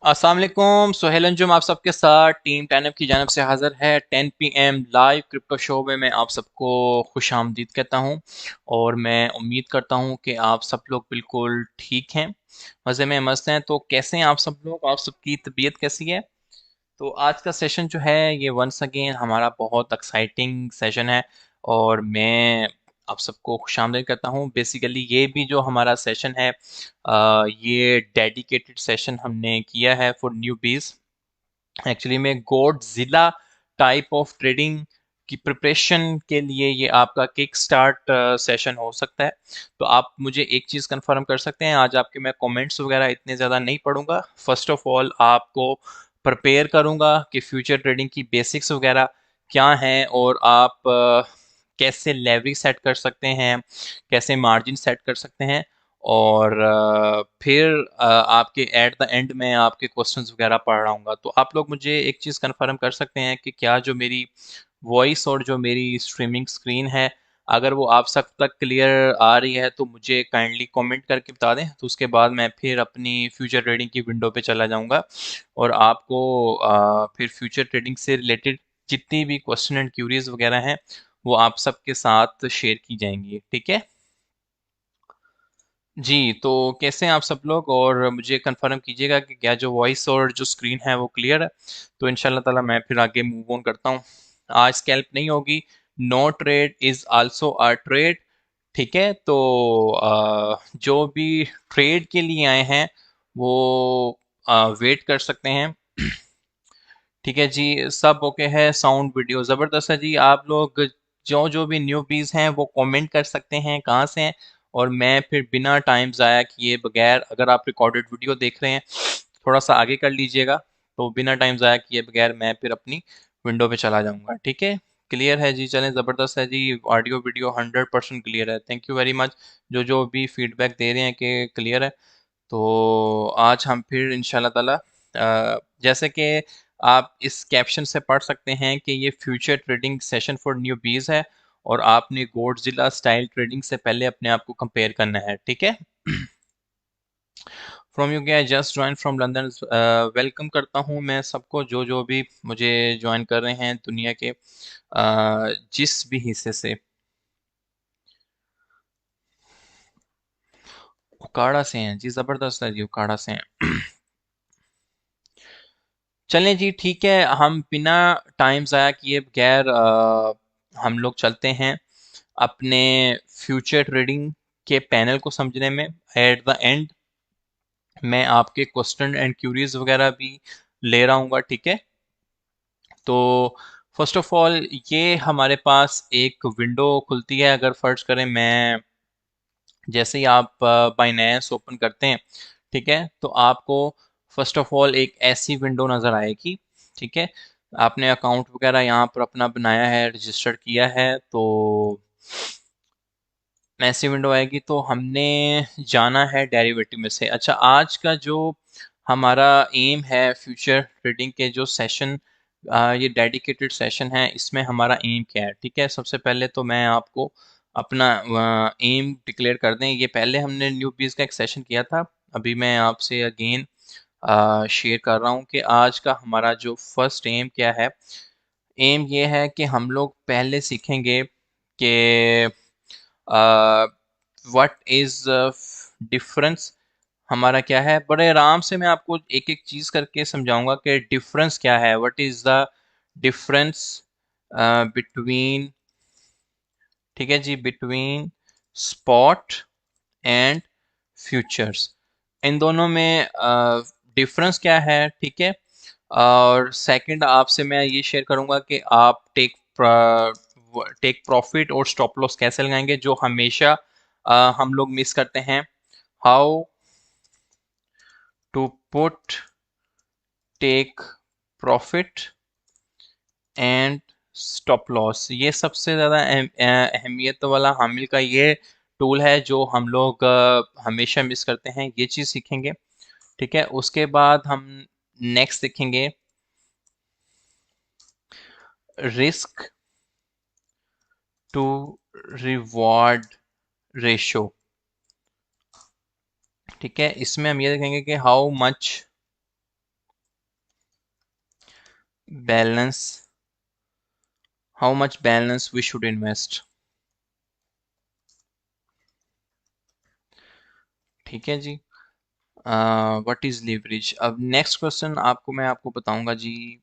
अस्सलाम वालेकुम। सोहेल अंजुम आप सबके साथ टीम 10 की जानब से हाजिर है 10 PM लाइव क्रिप्टो शो में मैं आप सबको खुश आमदीद कहता हूं। और मैं उम्मीद करता हूं कि आप सब लोग बिल्कुल ठीक हैं, मज़े में मस्त हैं। तो कैसे हैं आप सब लोग, आप सबकी तबीयत कैसी है? तो आज का सेशन जो है ये वंस अगेन हमारा बहुत एक्साइटिंग सेशन है और मैं आप सबको खुशामदीद करता हूँ। बेसिकली ये भी जो हमारा सेशन है ये डेडिकेटेड सेशन हमने किया है फॉर न्यूबीज। एक्चुअली में गोडजिला टाइप ऑफ ट्रेडिंग की प्रिपरेशन के लिए ये आपका किक स्टार्ट सेशन हो सकता है। तो आप मुझे एक चीज़ कंफर्म कर सकते हैं, आज आपके मैं कमेंट्स वगैरह इतने ज़्यादा नहीं पढ़ूंगा। फर्स्ट ऑफ ऑल आपको प्रिपेयर करूंगा कि फ्यूचर ट्रेडिंग की बेसिक्स वगैरह क्या हैं और आप कैसे लेवरेज सेट कर सकते हैं, कैसे मार्जिन सेट कर सकते हैं। और फिर आपके एट द एंड में आपके क्वेश्चंस वगैरह पढ़ रहा हूँ। तो आप लोग मुझे एक चीज़ कंफर्म कर सकते हैं कि क्या जो मेरी वॉइस और जो मेरी स्ट्रीमिंग स्क्रीन है, अगर वो आप सब तक क्लियर आ रही है तो मुझे काइंडली कमेंट करके बता दें। तो उसके बाद मैं फिर अपनी फ्यूचर ट्रेडिंग की विंडो पे चला जाऊंगा और आपको फिर फ्यूचर ट्रेडिंग से रिलेटेड जितनी भी क्वेश्चन एंड क्यूरीज वगैरह हैं वो आप सबके साथ शेयर की जाएंगी, ठीक है जी। तो कैसे हैं आप सब लोग, और मुझे कंफर्म कीजिएगा कि क्या जो वॉइस और जो स्क्रीन है वो क्लियर है। तो इंशाल्लाह ताला मैं फिर आगे मूव ऑन करता हूँ। आज स्कैल्प नहीं होगी, no trade is also a trade. ठीक है, तो जो भी ट्रेड के लिए आए हैं वो वेट कर सकते हैं। ठीक है जी, सब ओके है, साउंड वीडियो ज़बरदस्त है जी। आप लोग जो जो भी न्यू पीस हैं वो कमेंट कर सकते हैं कहाँ से हैं, और मैं फिर बिना टाइम ज़ाया किए बगैर, अगर आप रिकॉर्डेड वीडियो देख रहे हैं थोड़ा सा आगे कर लीजिएगा, तो बिना टाइम ज़ाया किए बगैर मैं फिर अपनी विंडो पे चला जाऊंगा। ठीक है, क्लियर है जी, चलें ज़बरदस्त है जी। ऑडियो वीडियो 100% क्लियर है, थैंक यू वेरी मच। जो जो भी फीडबैक दे रहे हैं कि क्लियर है, तो आज हम फिर इंशाल्लाह ताला जैसे कि आप इस कैप्शन से पढ़ सकते हैं कि ये future trading session for new बीज है और आपने गोडजिला स्टाइल ट्रेडिंग से पहले अपने आप को कंपेयर करना है। ठीक है, फ्रॉम यू के just join from London. Welcome करता हूँ मैं सबको जो जो भी मुझे ज्वाइन कर रहे हैं दुनिया के जिस भी हिस्से से। उकाड़ा से हैं जी, ज़बरदस्त है जी, उकाड़ा से हैं। चलें जी, ठीक है, हम बिना टाइम ज़ाया किए बगैर हम लोग चलते हैं अपने फ्यूचर ट्रेडिंग के पैनल को समझने में। एट द एंड मैं आपके क्वेश्चन एंड क्यूरीज वगैरह भी ले रहा हूँ, ठीक है। तो फर्स्ट ऑफ ऑल ये हमारे पास एक विंडो खुलती है, अगर फर्ज करें मैं, जैसे ही आप बाइनेंस ओपन करते हैं, ठीक है, तो आपको फर्स्ट ऑफ ऑल एक ऐसी विंडो नज़र आएगी। ठीक है, आपने अकाउंट वगैरह यहाँ पर अपना बनाया है, रजिस्टर किया है, तो ऐसी विंडो आएगी। तो हमने जाना है डेरिवेटिव में से। अच्छा, आज का जो हमारा एम है फ्यूचर ट्रेडिंग के जो सेशन, ये डेडिकेटेड सेशन है, इसमें हमारा एम क्या है? ठीक है, सबसे पहले तो मैं आपको अपना एम डिक्लेयर कर दें। ये पहले हमने न्यू बीज का एक सेशन किया था, अभी मैं आपसे अगेन शेयर कर रहा हूँ कि आज का हमारा जो फर्स्ट एम क्या है। एम ये है कि हम लोग पहले सीखेंगे कि व्हाट इज डिफरेंस हमारा क्या है। बड़े आराम से मैं आपको एक एक चीज करके समझाऊंगा कि डिफरेंस क्या है, what is the difference between, ठीक है जी, बिटवीन स्पॉट एंड फ्यूचर्स। इन दोनों में डिफरेंस क्या है, ठीक है। और सेकंड आपसे मैं ये शेयर करूंगा कि आप टेक प्रॉफिट और स्टॉप लॉस कैसे लगाएंगे, जो हमेशा हम लोग मिस करते हैं। How to put take profit and stop loss, ये सबसे ज़्यादा अहमियत वाला हामिल का ये टूल है जो हम लोग हमेशा मिस करते हैं। ये चीज़ सीखेंगे, ठीक है। उसके बाद हम नेक्स्ट सीखेंगे रिस्क टू रिवॉर्ड रेशो। ठीक है, इसमें हम ये देखेंगे कि how much balance, how much balance we should invest. ठीक है जी। What is leverage. अब नेक्स्ट क्वेश्चन मैं आपको बताऊंगा जी।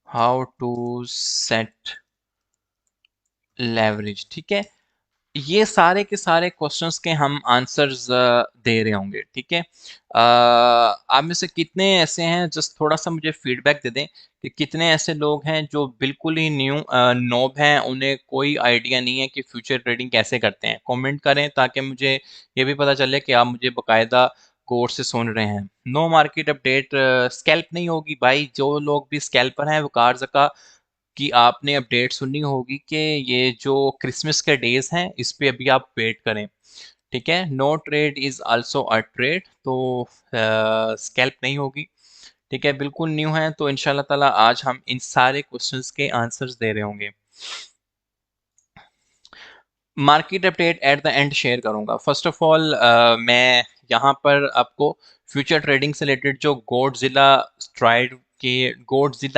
How to set leverage. ठीक है, ये सारे के सारे क्वेश्चंस के हम आंसर्स दे रहे होंगे। ठीक है, आप में से कितने ऐसे हैं, जस्ट थोड़ा सा मुझे फीडबैक दे दें कि कितने ऐसे लोग हैं जो बिल्कुल ही न्यू नोब हैं, उन्हें कोई आइडिया नहीं है कि फ्यूचर ट्रेडिंग कैसे करते हैं। कमेंट करें ताकि मुझे ये भी पता चले कि आप मुझे बकायदा गौर से सुन रहे हैं। नो मार्केट अपडेट, स्कैल्प नहीं होगी भाई। जो लोग भी स्कैल्पर हैं वो कार कि आपने अपडेट सुननी होगी कि ये जो क्रिसमस के डेज हैं इस पे अभी आप वेट करें। ठीक है, no trade is also a trade, तो स्कैल्प नहीं होगी। ठीक है, बिल्कुल न्यू है, तो इंशाल्लाह ताला आज हम इन सारे क्वेश्चंस के आंसर्स दे रहे होंगे। Market update at the end share करूंगा। फर्स्ट ऑफ ऑल मैं यहाँ पर आपको फ्यूचर ट्रेडिंग से रिलेटेड जो गोडजिला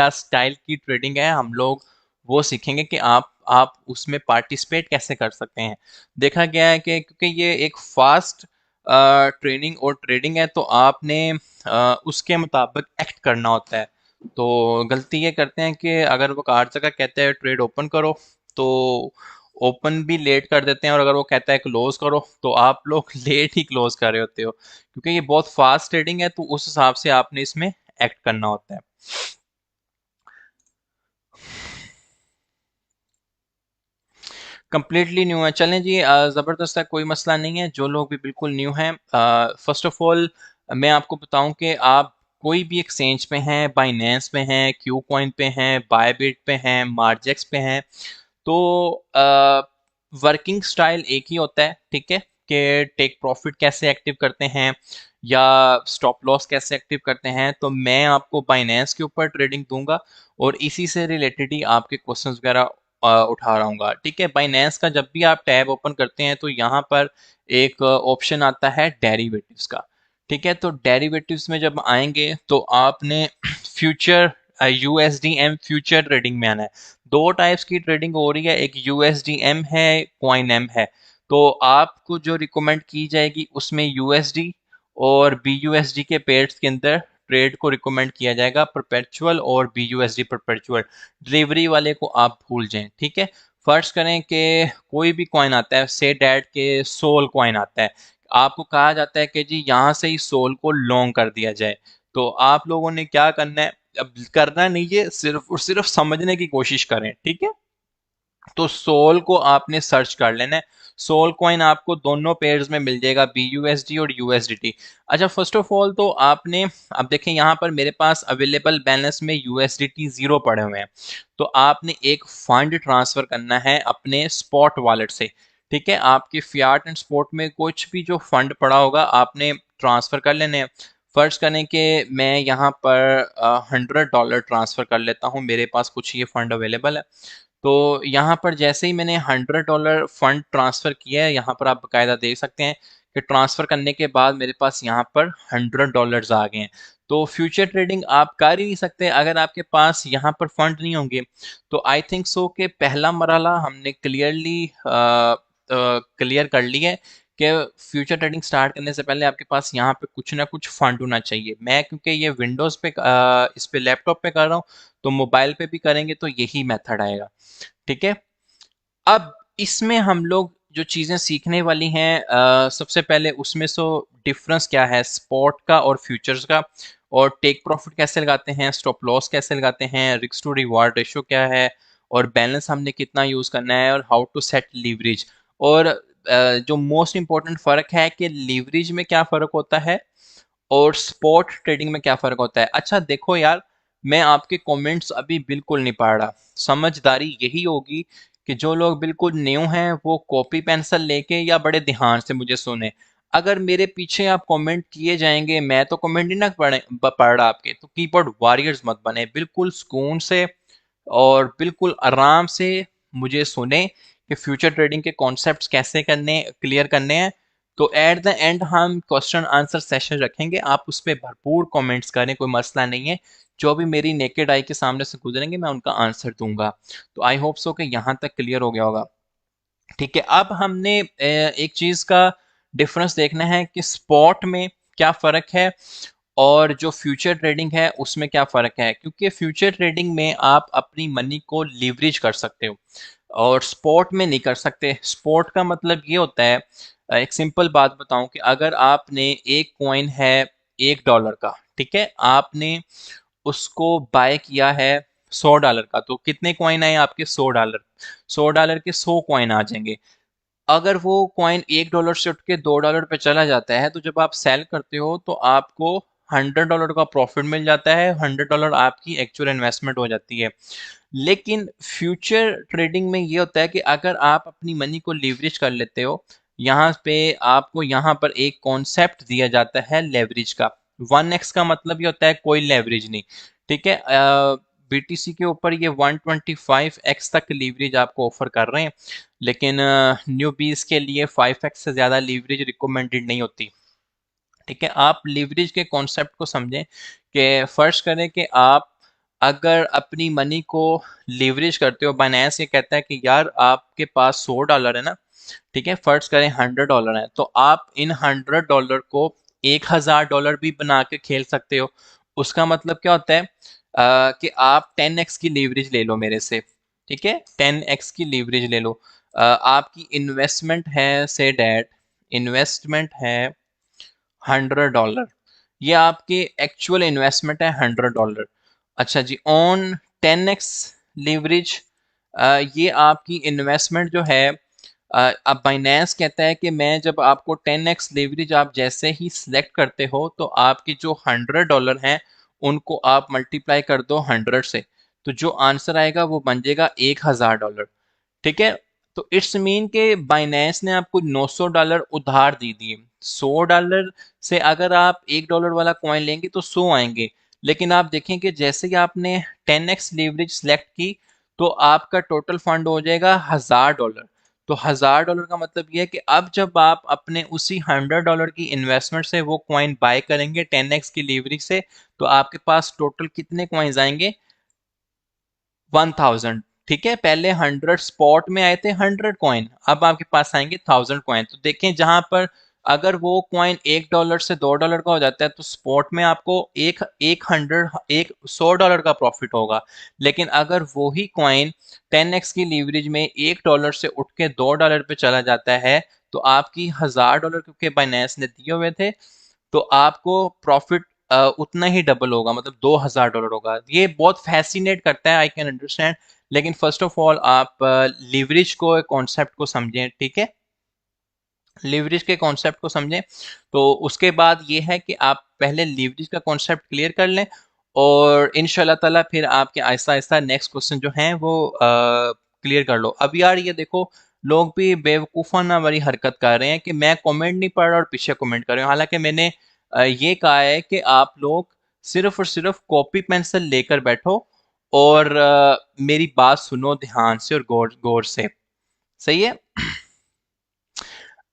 स्टाइल की ट्रेडिंग है, हम लोग वो सीखेंगे कि आप उसमें पार्टिसिपेट कैसे कर सकते हैं। देखा गया है कि क्योंकि ये एक फास्ट ट्रेनिंग और ट्रेडिंग है, तो आपने उसके मुताबिक एक्ट करना होता है। तो गलती ये करते हैं कि अगर वो हर जगह कहते हैं ट्रेड ओपन करो, तो ओपन भी लेट कर देते हैं, और अगर वो कहता है क्लोज करो तो आप लोग लेट ही क्लोज कर रहे होते हो, क्योंकि ये बहुत फास्ट ट्रेडिंग है, तो उस हिसाब से आपने इसमें एक्ट करना होता है। कंप्लीटली न्यू है, चलें जी। ज़बरदस्त है, कोई मसला नहीं है। जो लोग भी बिल्कुल न्यू हैं, फर्स्ट ऑफ ऑल मैं आपको बताऊं कि आप कोई भी एक्सचेंज पे हैं, बाइनेंस पे हैं, क्यू कॉइन पे हैं, बायबिट पे हैं, मार्जेक्स पे हैं, तो वर्किंग स्टाइल एक ही होता है। ठीक है, कि टेक प्रॉफिट कैसे एक्टिव करते हैं या स्टॉप लॉस कैसे एक्टिव करते हैं, तो मैं आपको बाइनेंस के ऊपर ट्रेडिंग दूंगा और इसी से रिलेटेड ही आपके क्वेश्चंस वगैरह उठा रहा हूँ। ठीक है, बाइनेंस का जब भी आप टैब ओपन करते हैं तो यहाँ पर एक ऑप्शन आता है डेरिवेटिव्स का। ठीक है, तो डेरिवेटिव्स में जब आएंगे तो आपने फ्यूचर यूएसडीएम फ्यूचर ट्रेडिंग में आना है। दो टाइप्स की ट्रेडिंग हो रही है, एक यूएसडीएम है, कॉइन एम है। तो आपको जो रिकमेंड की जाएगी उसमें यूएसडी और बीयूएसडी के पेयर्स के अंदर ट्रेड को रिकमेंड किया जाएगा, परपेचुअल और बीयूएसडी परपेचुअल। डिलीवरी वाले को आप भूल जाएं। ठीक है, फर्ज करें कि कोई भी कॉइन आता है, से डैट के सोल कॉइन आता है, आपको कहा जाता है कि जी यहाँ से ही सोल को लॉन्ग कर दिया जाए। तो आप लोगों ने क्या करना है, अब करना नहीं है, सिर्फ और सिर्फ समझने की कोशिश करें। ठीक है, तो सोल को आपने सर्च कर लेना है। सोल कॉइन आपको दोनों पेयर्स में मिल जाएगा, बीयूएसडी और यूएसडीटी। अच्छा, फर्स्ट ऑफ ऑल तो आपने, अब देखें यहाँ पर मेरे पास अवेलेबल बैलेंस में यूएसडीटी 0 पड़े हुए हैं, तो आपने एक फंड ट्रांसफर करना है अपने स्पॉट वॉलेट से। ठीक है, आपके फियाट एंड स्पॉट में कुछ भी जो फंड पड़ा होगा आपने ट्रांसफर कर लेने हैं। फर्ज करें कि मैं यहाँ पर $100 ट्रांसफर कर लेता हूँ, मेरे पास कुछ ये फंड अवेलेबल है। तो यहाँ पर जैसे ही मैंने $100 फंड ट्रांसफ़र किया है, यहाँ पर आप बकायदा देख सकते हैं कि ट्रांसफ़र करने के बाद मेरे पास यहाँ पर $100 आ गए हैं। तो फ्यूचर ट्रेडिंग आप कर ही नहीं सकते अगर आपके पास यहाँ पर फंड नहीं होंगे। तो आई थिंक सो कि पहला मरहला हमने क्लियर कर लिया है कि फ्यूचर ट्रेडिंग स्टार्ट करने से पहले आपके पास यहाँ पे कुछ ना कुछ फंड होना चाहिए। मैं क्योंकि ये विंडोज़ पे इस पे लैपटॉप पे कर रहा हूँ, तो मोबाइल पे भी करेंगे तो यही मेथड आएगा। ठीक है, अब इसमें हम लोग जो चीज़ें सीखने वाली हैं, सबसे पहले उसमें डिफरेंस क्या है स्पॉट का और फ्यूचर्स का, और टेक प्रॉफिट कैसे लगाते हैं, स्टॉप लॉस कैसे लगाते हैं, रिस्क टू रिवार्ड रेशो क्या है, और बैलेंस हमने कितना यूज़ करना है, और हाउ टू सेट लीवरेज। और जो मोस्ट इंपॉर्टेंट फ़र्क है कि लीवरेज में क्या फ़र्क होता है और स्पॉट ट्रेडिंग में क्या फ़र्क होता है। अच्छा देखो यार, मैं आपके कमेंट्स अभी बिल्कुल नहीं पढ़ रहा। समझदारी यही होगी कि जो लोग बिल्कुल न्यू हैं वो कॉपी पेंसिल लेके या बड़े ध्यान से मुझे सुने। अगर मेरे पीछे आप कमेंट किए जाएंगे, मैं तो कमेंट नहीं ना पढ़ रहा आपके, तो कीबोर्ड वॉरियर्स मत बने, बिल्कुल सुकून से और बिल्कुल आराम से मुझे सुने कि फ्यूचर ट्रेडिंग के कॉन्सेप्ट्स कैसे करने क्लियर करने हैं। तो एट द एंड हम क्वेश्चन आंसर सेशन रखेंगे, आप उस पर भरपूर कमेंट्स करें, कोई मसला नहीं है। जो भी मेरी नेकेड आई के सामने से गुजरेंगे मैं उनका आंसर दूंगा। तो आई होप सो कि यहाँ तक क्लियर हो गया होगा। ठीक है, अब हमने एक चीज का डिफरेंस देखना है कि स्पॉट में क्या फर्क है और जो फ्यूचर ट्रेडिंग है उसमें क्या फ़र्क है, क्योंकि फ्यूचर ट्रेडिंग में आप अपनी मनी को लीवरेज कर सकते हो और स्पॉट में नहीं कर सकते। स्पॉट का मतलब ये होता है, एक सिंपल बात बताऊं कि अगर आपने एक कॉइन है $1 का, ठीक है, आपने उसको बाय किया है $100 का, तो कितने कॉइन आए आपके? $100। $100 के 100 कॉइन आ जाएंगे। अगर वो कॉइन $1 से उठ के $2 पे चला जाता है, तो जब आप सेल करते हो तो आपको $100 का प्रॉफिट मिल जाता है, $100 आपकी एक्चुअल इन्वेस्टमेंट हो जाती है। लेकिन फ्यूचर ट्रेडिंग में ये होता है कि अगर आप अपनी मनी को लीवरेज कर लेते हो, यहाँ पे आपको यहाँ पर एक कॉन्सेप्ट दिया जाता है लेवरेज का। 1x का मतलब ये होता है कोई लेवरेज नहीं, ठीक है। बीटीसी के ऊपर ये 125x तक लीवरेज आपको ऑफर कर रहे हैं, लेकिन न्यू बीज के लिए 5x से ज़्यादा लीवरेज रिकमेंडेड नहीं होती। ठीक है, आप लीवरेज के कॉन्सेप्ट को समझें कि फर्ज करें कि आप अगर अपनी मनी को लीवरेज करते हो, बाइनेंस ये कहता है कि यार आपके पास $100 है ना, ठीक है, फर्ज करें $100 है, तो आप इन $100 को $1000 भी बना के खेल सकते हो। उसका मतलब क्या होता है कि आप 10x की लीवरेज ले लो मेरे से, ठीक है, 10x की लीवरेज ले लो। आपकी इन्वेस्टमेंट है से डैट, इन्वेस्टमेंट है $100, ये आपकी एक्चुअल इन्वेस्टमेंट है $100। अच्छा जी, ऑन 10x लीवरेज, ये आपकी इन्वेस्टमेंट जो है, अब बाइनेंस कहता है कि मैं जब आपको 10x लेवरेज आप जैसे ही सिलेक्ट करते हो तो आपकी जो $100 हैं उनको आप मल्टीप्लाई कर दो 100 से, तो जो आंसर आएगा वो बन जाएगा $1000। ठीक है, तो इट्स मीन के बाइनेंस ने आपको $900 उधार दे दिए। $100 से अगर आप $1 वाला कॉइन लेंगे तो 100 आएंगे, लेकिन आप देखें कि जैसे ही आपने 10x लीवरेज सेलेक्ट की तो आपका टोटल फंड हो जाएगा $1000। तो $1000 का मतलब ये है कि अब जब आप अपने उसी $100 की इन्वेस्टमेंट से वो कॉइन बाय करेंगे 10x की लीवरेज से, तो आपके पास टोटल कितने कॉइन्स आएंगे? 1000। ठीक है, पहले 100 स्पॉट में आए थे 100 कॉइन, अब आपके पास आएंगे 1000 कॉइन। तो देखें जहां पर अगर वो कॉइन $1 से $2 का हो जाता है तो स्पॉट में आपको एक $100 का प्रॉफिट होगा। लेकिन अगर वो ही कॉइन 10x की लीवरेज में $1 से उठ के $2 पे चला जाता है, तो आपकी $1000 क्योंकि बाइनेंस ने दिए हुए थे, तो आपको प्रॉफिट उतना ही डबल होगा, मतलब $2000 होगा। ये बहुत फैसिनेट करता है, आई कैन अंडरस्टैंड। लेकिन फर्स्ट ऑफ ऑल आप लिवरेज को, कॉन्सेप्ट को समझें, ठीक है, लिवरेज के कॉन्सेप्ट को समझें। तो उसके बाद ये है कि आप पहले लिवरेज का कॉन्सेप्ट क्लियर कर लें और इंशाल्लाह ताला फिर आपके आहिस्ता आहिस्ता नेक्स्ट क्वेश्चन जो हैं वो क्लियर कर लो। अब यार ये देखो, लोग भी बेवकूफ़ाना वाली हरकत कर रहे हैं कि मैं कमेंट नहीं पढ़ रहा और पीछे कमेंट कर रहे हूँ, हालांकि मैंने ये कहा है कि आप लोग सिर्फ और सिर्फ कॉपी पेंसिल लेकर बैठो और मेरी बात सुनो ध्यान से और गौर गौर से। सही है।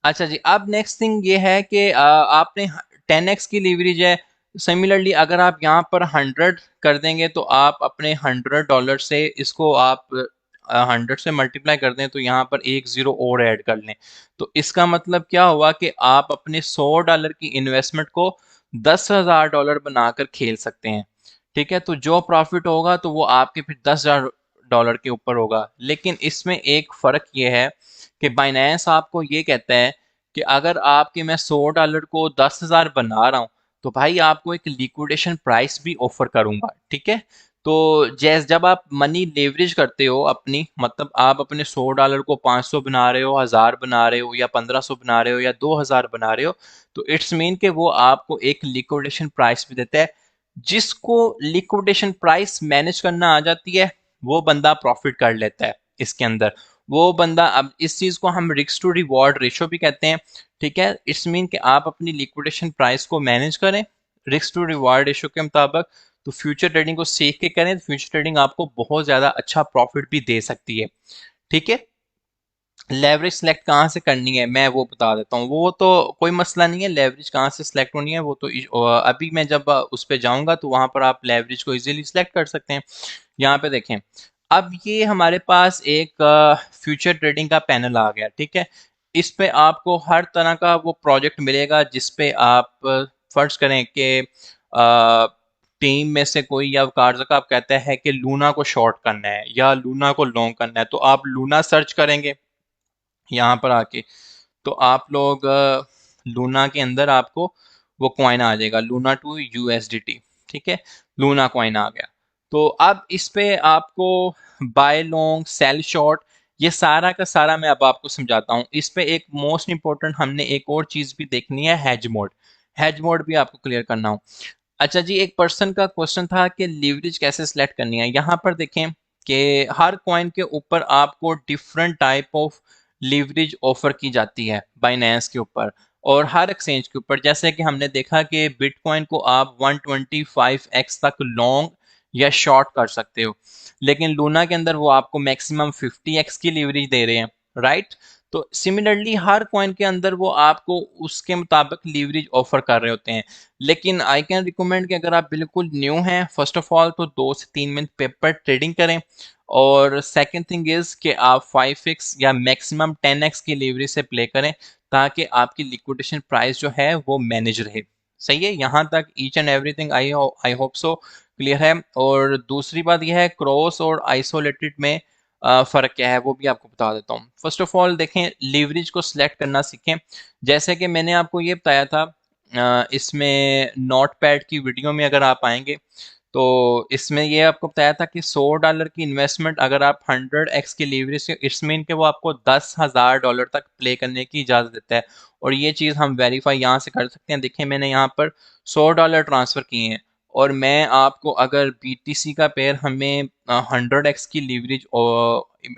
अच्छा जी, अब नेक्स्ट थिंग ये है कि आपने 10x की लीवरेज है। सिमिलरली अगर आप यहाँ पर 100 कर देंगे तो आप अपने $100 से इसको आप 100 से मल्टीप्लाई कर दें तो यहाँ पर एक ज़ीरो और ऐड कर लें, तो इसका मतलब क्या हुआ कि आप अपने $100 की इन्वेस्टमेंट को $10,000 बनाकर खेल सकते हैं। ठीक है, तो जो प्रॉफिट होगा तो वो आपके फिर $10,000 के ऊपर होगा। लेकिन इसमें एक फ़र्क ये है कि बाइनेंस आपको ये कहता है कि अगर आपके मैं $100 को 10,000 बना रहा हूँ तो भाई आपको एक लिक्विडेशन प्राइस भी ऑफर करूंगा। ठीक है, तो जैस जब आप मनी लेवरेज करते हो अपनी, मतलब आप अपने $100 को 500 बना रहे हो, 1000 बना रहे हो या 1500 बना रहे हो या 2000 बना रहे हो, तो इट्स मीन कि वो आपको एक लिक्विडेशन प्राइस भी देता है। जिसको लिक्विडेशन प्राइस मैनेज करना आ जाती है वो बंदा प्रॉफिट कर लेता है इसके अंदर। वो बंदा, अब इस चीज को हम रिस्क टू रिवॉर्ड रेशो भी कहते हैं। ठीक है, इट्स मीन कि आप अपनी लिक्विडेशन प्राइस को मैनेज करें रिस्क टू रिवॉर्ड रेशो के मुताबिक, तो फ्यूचर ट्रेडिंग को सीख के करें तो फ्यूचर ट्रेडिंग आपको बहुत ज्यादा अच्छा प्रॉफिट भी दे सकती है। ठीक है, लेवरेज सेलेक्ट कहाँ से करनी है मैं वो बता देता हूँ। वो तो कोई मसला नहीं है, लेवरेज कहाँ से सिलेक्ट होनी है वो तो अभी मैं जब उस पर जाऊँगा तो वहाँ पर आप लेवरेज को इजीली सिलेक्ट कर सकते हैं। यहाँ पे देखें, अब ये हमारे पास एक फ्यूचर ट्रेडिंग का पैनल आ गया, ठीक है। इस पे आपको हर तरह का वो प्रोजेक्ट मिलेगा जिस पे आप फर्ज करें कि टीम में से कोई या कार्ड का आप कहते हैं कि लूना को शॉर्ट करना है या लूना को लॉन्ग करना है, तो आप लूना सर्च करेंगे यहाँ पर आके। तो आप लोग लूना के अंदर आपको वो कॉइन आ जाएगा, लूना टू यूएसडीटी, ठीक है। लूना कॉइन आ गया। तो अब इस पे आपको बाय लॉन्ग सेल शॉर्ट ये सारा का सारा मैं अब आपको समझाता हूँ। इस पे एक मोस्ट इंपॉर्टेंट हमने एक और चीज भी देखनी है, हेज मोड। हेज मोड भी आपको क्लियर करना हो। अच्छा जी, एक पर्सन का क्वेश्चन था कि लीवरेज कैसे सिलेक्ट करनी है। यहाँ पर देखें कि हर कॉइन के ऊपर आपको different type of leverage offer की जाती है बाइनेंस के ऊपर और हर एक्सचेंज के ऊपर। जैसे कि हमने देखा कि बिटकॉइन को आप 125x तक लॉन्ग या शॉर्ट कर सकते हो, लेकिन लूना के अंदर वो आपको मैक्सिमम 50x की लीवरेज दे रहे हैं, राइट। तो सिमिलरली हर कॉइन के अंदर वो आपको उसके मुताबिक लीवरेज ऑफर कर रहे होते हैं। लेकिन आई कैन रिकमेंड कि अगर आप बिल्कुल न्यू हैं, फर्स्ट ऑफ ऑल तो 2 से 3 मिनट पेपर ट्रेडिंग करें, और सेकंड थिंग इज कि आप 5x या मैक्सिमम 10x की लीवरेज से प्ले करें ताकि आपकी लिक्विडेशन प्राइस जो है वो मैनेज रहे। सही है, यहाँ तक each and everything I hope so clear है। और दूसरी बात यह है क्रॉस और आइसोलेटेड में फ़र्क क्या है वो भी आपको बता देता हूँ। फर्स्ट ऑफ ऑल देखें, लीवरेज को सिलेक्ट करना सीखें। जैसे कि मैंने आपको ये बताया था, इसमें नोट पैड की वीडियो में अगर आप आएंगे तो इसमें ये आपको बताया था कि $100 की इन्वेस्टमेंट अगर आप 100x की लीवरेज से, इट्स मीन कि वो आपको $10,000 तक प्ले करने की इजाज़त देता है। और ये चीज़ हम वेरीफाई यहाँ से कर सकते हैं। देखिए मैंने यहाँ पर $100 ट्रांसफ़र किए हैं और मैं आपको अगर BTC का पेयर हमें 100x की लीवरेज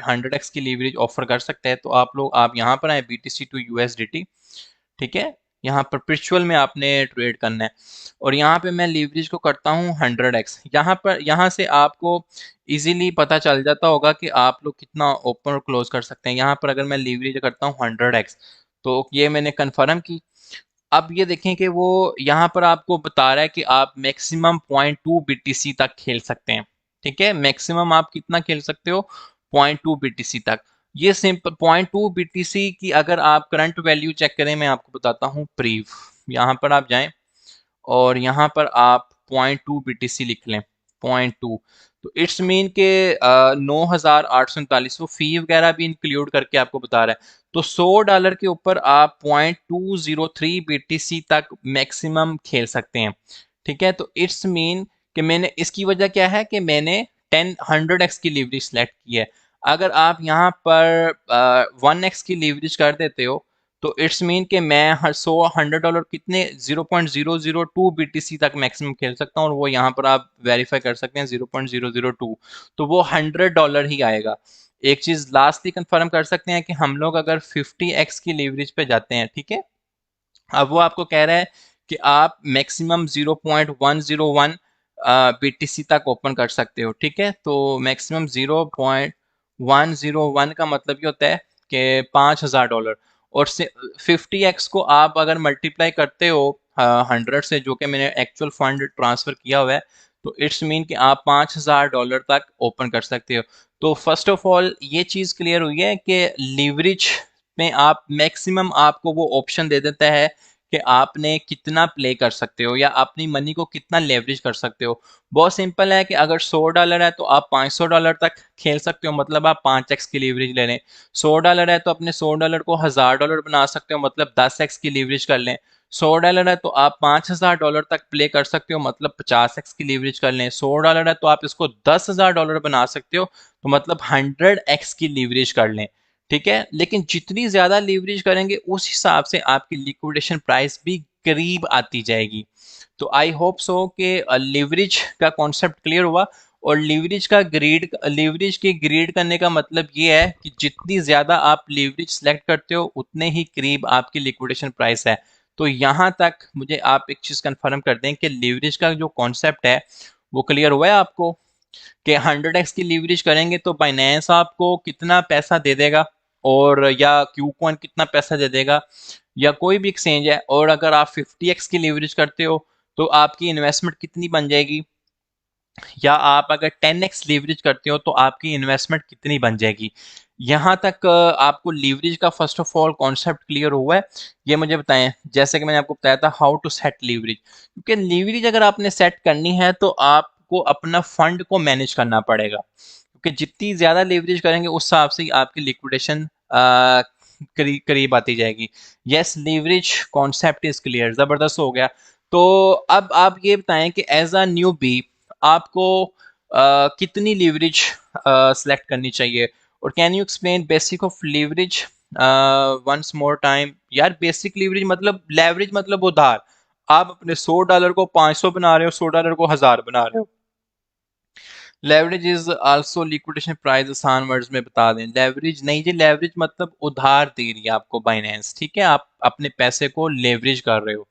100x की लीवरेज ऑफर कर सकते हैं, तो आप यहाँ पर आए BTC टू USDT, ठीक है। यहाँ पर परपेचुअल में आपने ट्रेड करना है और यहाँ पे मैं लीवरेज को करता हूँ 100x। यहाँ से आपको इजीली पता चल जाता होगा कि आप लोग कितना ओपन और क्लोज कर सकते हैं। यहाँ पर अगर मैं लीवरेज करता हूँ 100x तो ये मैंने कन्फर्म की। अब ये देखें कि वो यहाँ पर आपको बता रहा है कि आप मैक्सिमम 0.2 BTC तक खेल सकते हैं, ठीक है। मैक्सिमम आप कितना खेल सकते हो, 0.2 BTC तक। ये सिंपल 0.2 BTC की अगर आप करंट वैल्यू चेक करें, मैं आपको बताता हूँ प्रीव। यहाँ पर आप जाएं और यहाँ पर आप 0.2 BTC लिख लें, 0.2। तो इट्स मीन के 9,839, वो फी वगैरह भी इंक्लूड करके आपको बता रहा है। तो $100 के ऊपर आप 0.203 BTC तक मैक्सिमम खेल सकते हैं, ठीक है। तो इट्स मीन कि मैंने इसकी वजह क्या है कि मैंने 100x की लीवरेज सेलेक्ट की है। अगर आप यहाँ पर 1x की लीवरेज कर देते हो तो इट्स मीन कि मैं हर $100 कितने 0.002 BTC तक मैक्सिमम खेल सकता हूँ, और वो यहाँ पर आप वेरीफाई कर सकते हैं 0.002। तो वो $100 ही आएगा। एक चीज लास्टली कंफर्म कर सकते हैं कि हम लोग अगर 50x की लीवरेज पे जाते हैं, ठीक है। अब वो आपको कह रहा है कि आप मैक्सिमम 0.101 BTC तक ओपन कर सकते हो, ठीक है। तो मैक्सिमम 0.101 का मतलब ये होता है कि $5,000। और 50x को आप अगर मल्टीप्लाई करते हो 100 से, जो कि मैंने एक्चुअल फंड ट्रांसफर किया हुआ है, तो इट्स मीन कि आप $5,000 तक ओपन कर सकते हो। तो फर्स्ट ऑफ ऑल ये चीज़ क्लियर हुई है कि लीवरेज में आप मैक्सिमम आपको वो ऑप्शन दे देता है कि आपने कितना प्ले कर सकते हो या अपनी मनी को कितना लेवरेज कर सकते हो। बहुत सिंपल है कि अगर $100 है तो आप $500 तक खेल सकते हो, मतलब आप 5x की लीवरेज ले लें। $100 है तो अपने $100 को $1,000 बना सकते हो, मतलब 10x की लीवरेज कर लें। $100 है तो आप $5,000 तक प्ले कर सकते हो, मतलब 50x की लीवरेज कर लें। $100 है तो आप इसको $10,000 बना सकते हो, तो मतलब 100x की लीवरेज कर लें, ठीक है। लेकिन जितनी ज्यादा लीवरेज करेंगे उस हिसाब से आपकी लिक्विडेशन प्राइस भी करीब आती जाएगी। तो आई होप सो कि लीवरेज का कॉन्सेप्ट क्लियर हुआ। और लीवरेज के ग्रेड करने का मतलब ये है कि जितनी ज्यादा आप लीवरेज सेलेक्ट करते हो उतने ही करीब आपकी लिक्विडेशन प्राइस है। तो यहाँ तक मुझे आप एक चीज कंफर्म कर दें कि लीवरेज का जो कॉन्सेप्ट है वो क्लियर हुआ है आपको कि 100x की लीवरेज करेंगे तो बाइनेंस आपको कितना पैसा दे देगा। और या क्यूकॉइन कितना पैसा दे देगा, या कोई भी एक्सचेंज है, और अगर आप 50x की लीवरेज करते हो तो आपकी इन्वेस्टमेंट कितनी बन जाएगी, या आप अगर 10x लीवरेज करते हो तो आपकी इन्वेस्टमेंट कितनी बन जाएगी। यहाँ तक आपको लीवरेज का first of all concept clear हुआ है, ये मुझे बताएं। जैसे कि मैंने आपको बताया था हाउ टू सेट लीवरेज, क्योंकि लीवरेज अगर आपने सेट करनी है तो आपको अपना फंड को मैनेज करना पड़ेगा, क्योंकि जितनी ज़्यादा लीवरेज करेंगे उस हिसाब से ही आपकी लिक्विडेशन करीब आती जाएगी। Yes, leverage concept is clear, ज़बरदस्त हो गया। तो अब आप ये बताएं कि एज अ न्यू बी आपको कितनी लीवरेज सेलेक्ट करनी चाहिए, और can you explain basic of leverage once more time. यार बेसिक लीवरेज मतलब लेवरेज मतलब उधार, आप अपने $100 को 500 बना रहे हो, $100 को 1000 बना रहे हो। Leverage is also liquidation price, आसान वर्ड्स में बता दें। लेवरेज नहीं जी, लेवरेज मतलब उधार दे रही है आपको बाइनेंस, ठीक है, आप अपने पैसे को लेवरेज कर रहे हो।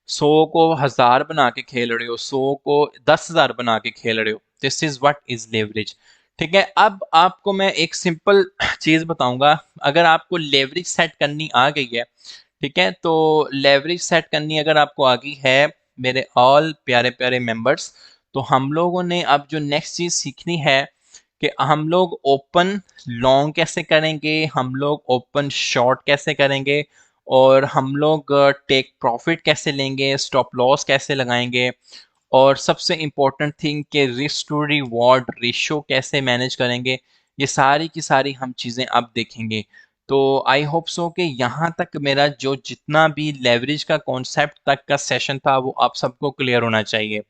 100 को 1000 बना के खेल रहे हो, 100 को 10,000 बना के खेल रहे हो। This is what is leverage. ठीक है, अब आपको मैं एक सिंपल चीज बताऊंगा। अगर आपको लेवरेज सेट करनी आ गई है, ठीक है, तो लेवरेज सेट करनी अगर आपको आ गई है मेरे ऑल प्यारे प्यारे मेंबर्स, तो हम लोगों ने अब जो नेक्स्ट चीज सीखनी है कि हम लोग ओपन लॉन्ग कैसे करेंगे, हम लोग ओपन शॉर्ट कैसे करेंगे, और हम लोग टेक प्रॉफिट कैसे लेंगे, स्टॉप लॉस कैसे लगाएंगे, और सबसे इम्पोर्टेंट थिंग कि रिस्क टू रिवॉर्ड रेशियो कैसे मैनेज करेंगे। ये सारी की सारी हम चीज़ें अब देखेंगे। तो आई होप सो कि यहाँ तक मेरा जो जितना भी लेवरेज का कॉन्सेप्ट तक का सेशन था वो आप सबको क्लियर होना चाहिए।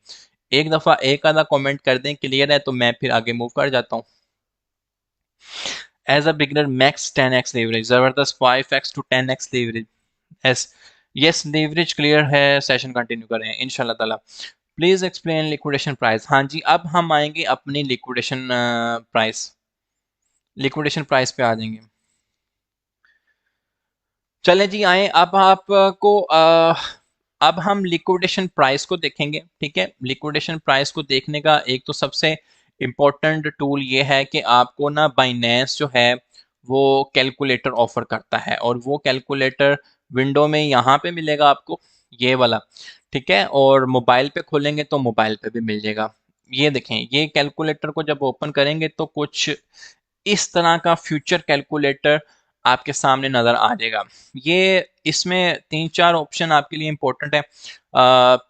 एक दफ़ा एक आधा कमेंट कर दें क्लियर है, तो मैं फिर आगे मूव कर जाता हूँ। As a beginner max 10x leverage, ज़बरदस्त 5x to 10x leverage. Yes, yes leverage clear है, सेशन कंटिन्यू करें इंशाल्लाह ताला। Please explain liquidation price. हाँ जी, अब हम आएंगे अपनी लिक्विडेशन प्राइस, लिक्विडेशन प्राइस पे आ जाएंगे। चलें जी, आए अब आपको अब हम लिक्विडेशन प्राइस को देखेंगे। ठीक है, लिक्विडेशन प्राइस को देखने का एक तो सबसे इम्पोर्टेंट टूल ये है कि आपको ना बाइनेंस जो है वो कैलकुलेटर ऑफर करता है, और वो कैलकुलेटर विंडो में यहाँ पे मिलेगा आपको, ये वाला। ठीक है, और मोबाइल पे खोलेंगे तो मोबाइल पे भी मिल जाएगा। ये देखें, ये कैलकुलेटर को जब ओपन करेंगे तो कुछ इस तरह का फ्यूचर कैलकुलेटर आपके सामने नजर आ जाएगा। ये इसमें 3-4 ऑप्शन आपके लिए इंपॉर्टेंट है।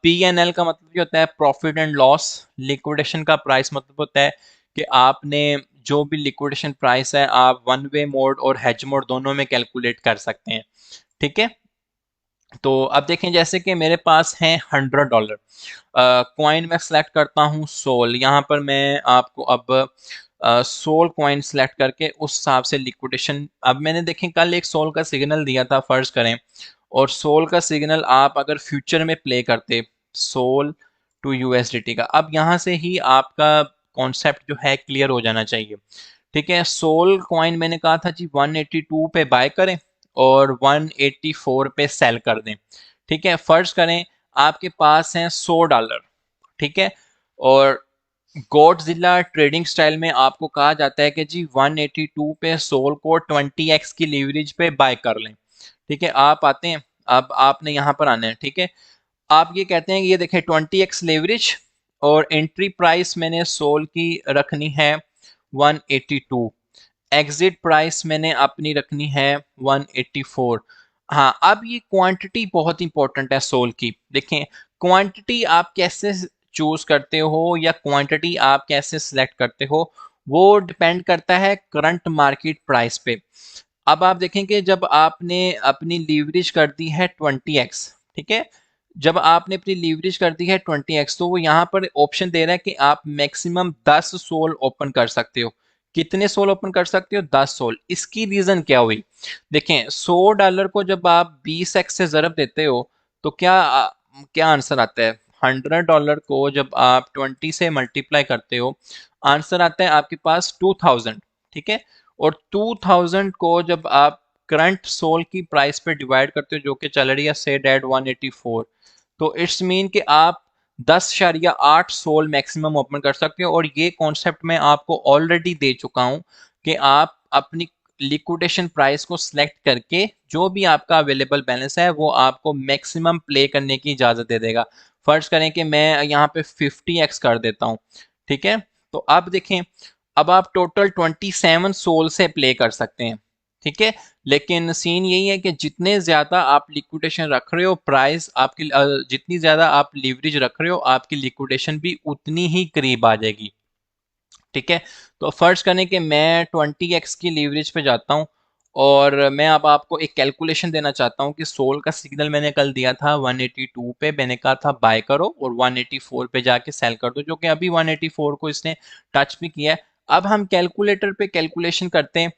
P&L का मतलब ये होता है प्रॉफिट एंड लॉस। लिक्विडेशन का प्राइस मतलब होता है कि आपने जो भी लिक्विडेशन प्राइस है आप वन वे मोड और हेज मोड दोनों में कैलकुलेट कर सकते हैं। ठीक है, तो अब देखें जैसे कि मेरे पास है $100 कॉइन, मैं सेलेक्ट करता हूँ सोल। यहाँ पर मैं आपको अब सोल कॉइन सेलेक्ट करके उस हिसाब से लिक्विडेशन, अब मैंने देखें कल एक सोल का सिग्नल दिया था फर्ज करें, और सोल का सिग्नल आप अगर फ्यूचर में प्ले करते सोल टू यूएसडीटी का, अब यहाँ से ही आपका कॉन्सेप्ट जो है क्लियर हो जाना चाहिए। ठीक है, सोल कॉइन मैंने कहा था जी 182 पे बाय करें और 184 पे सेल कर दें। ठीक है, फर्ज करें आपके पास है $100। ठीक है, और गॉडजिला ट्रेडिंग स्टाइल में आपको कहा जाता है कि जी 182 पे सोल को 20x की लीवरेज पे बाय कर लें। ठीक है, आप आते हैं, अब आपने यहाँ पर आना है। ठीक है, आप ये कहते हैं कि ये देखें 20x लेवरेज, और एंट्री प्राइस मैंने सोल की रखनी है 182, एग्जिट प्राइस मैंने अपनी रखनी है 184। हाँ, अब ये क्वांटिटी बहुत इंपॉर्टेंट है सोल की। देखें, क्वांटिटी आप कैसे चूज करते हो या क्वांटिटी आप कैसे सिलेक्ट करते हो, वो डिपेंड करता है करंट मार्केट प्राइस पे। अब आप देखेंगे जब आपने अपनी लीवरेज कर दी है 20x, ठीक है, जब आपने अपनी लीवरेज कर दी है 20x, तो वो यहाँ पर ऑप्शन दे रहा है कि आप मैक्सिमम 10 सोल ओपन कर सकते हो। कितने सोल ओपन कर सकते हो? 10 सोल। इसकी रीजन क्या हुई? देखें, $100 को जब आप 20x से ज़रब देते हो तो क्या आंसर आता है? $100 को जब आप 20 से मल्टीप्लाई करते हो, आंसर आता है आपके पास 2000। ठीक है, और 2000 को जब आप करंट सोल की प्राइस पे डिवाइड करते हो जो कि चल रही है से डेट 184, तो इट्स मीन कि आप 10.8 सोल मैक्सिमम ओपन कर सकते हो। और ये कॉन्सेप्ट मैं आपको ऑलरेडी दे चुका हूं कि आप अपनी लिक्विडेशन प्राइस को सिलेक्ट करके जो भी आपका अवेलेबल बैलेंस है वो आपको मैक्सिमम प्ले करने की इजाज़त दे देगा। फर्ज करें कि मैं यहाँ पे 50x कर देता हूँ, ठीक है। तो अब देखें, अब आप टोटल 27 सोल से प्ले कर सकते हैं, ठीक है। लेकिन सीन यही है कि जितने ज़्यादा आप लिक्विडेशन रख रहे हो, प्राइस आपकी जितनी ज़्यादा आप लीवरेज रख रहे हो, आपकी लिक्विडेशन भी उतनी ही करीब आ जाएगी, ठीक है। तो फर्ज करें कि मैं 20x की लीवरेज पे जाता हूँ और मैं अब आपको एक कैलकुलेशन देना चाहता हूँ कि सोल का सिग्नल मैंने कल दिया था 182 पे, मैंने कहा था बाय करो और 184 पे जाके सेल कर दो, जो कि अभी 184 को इसने टच भी किया है। अब हम कैलकुलेटर पे कैलकुलेशन करते हैं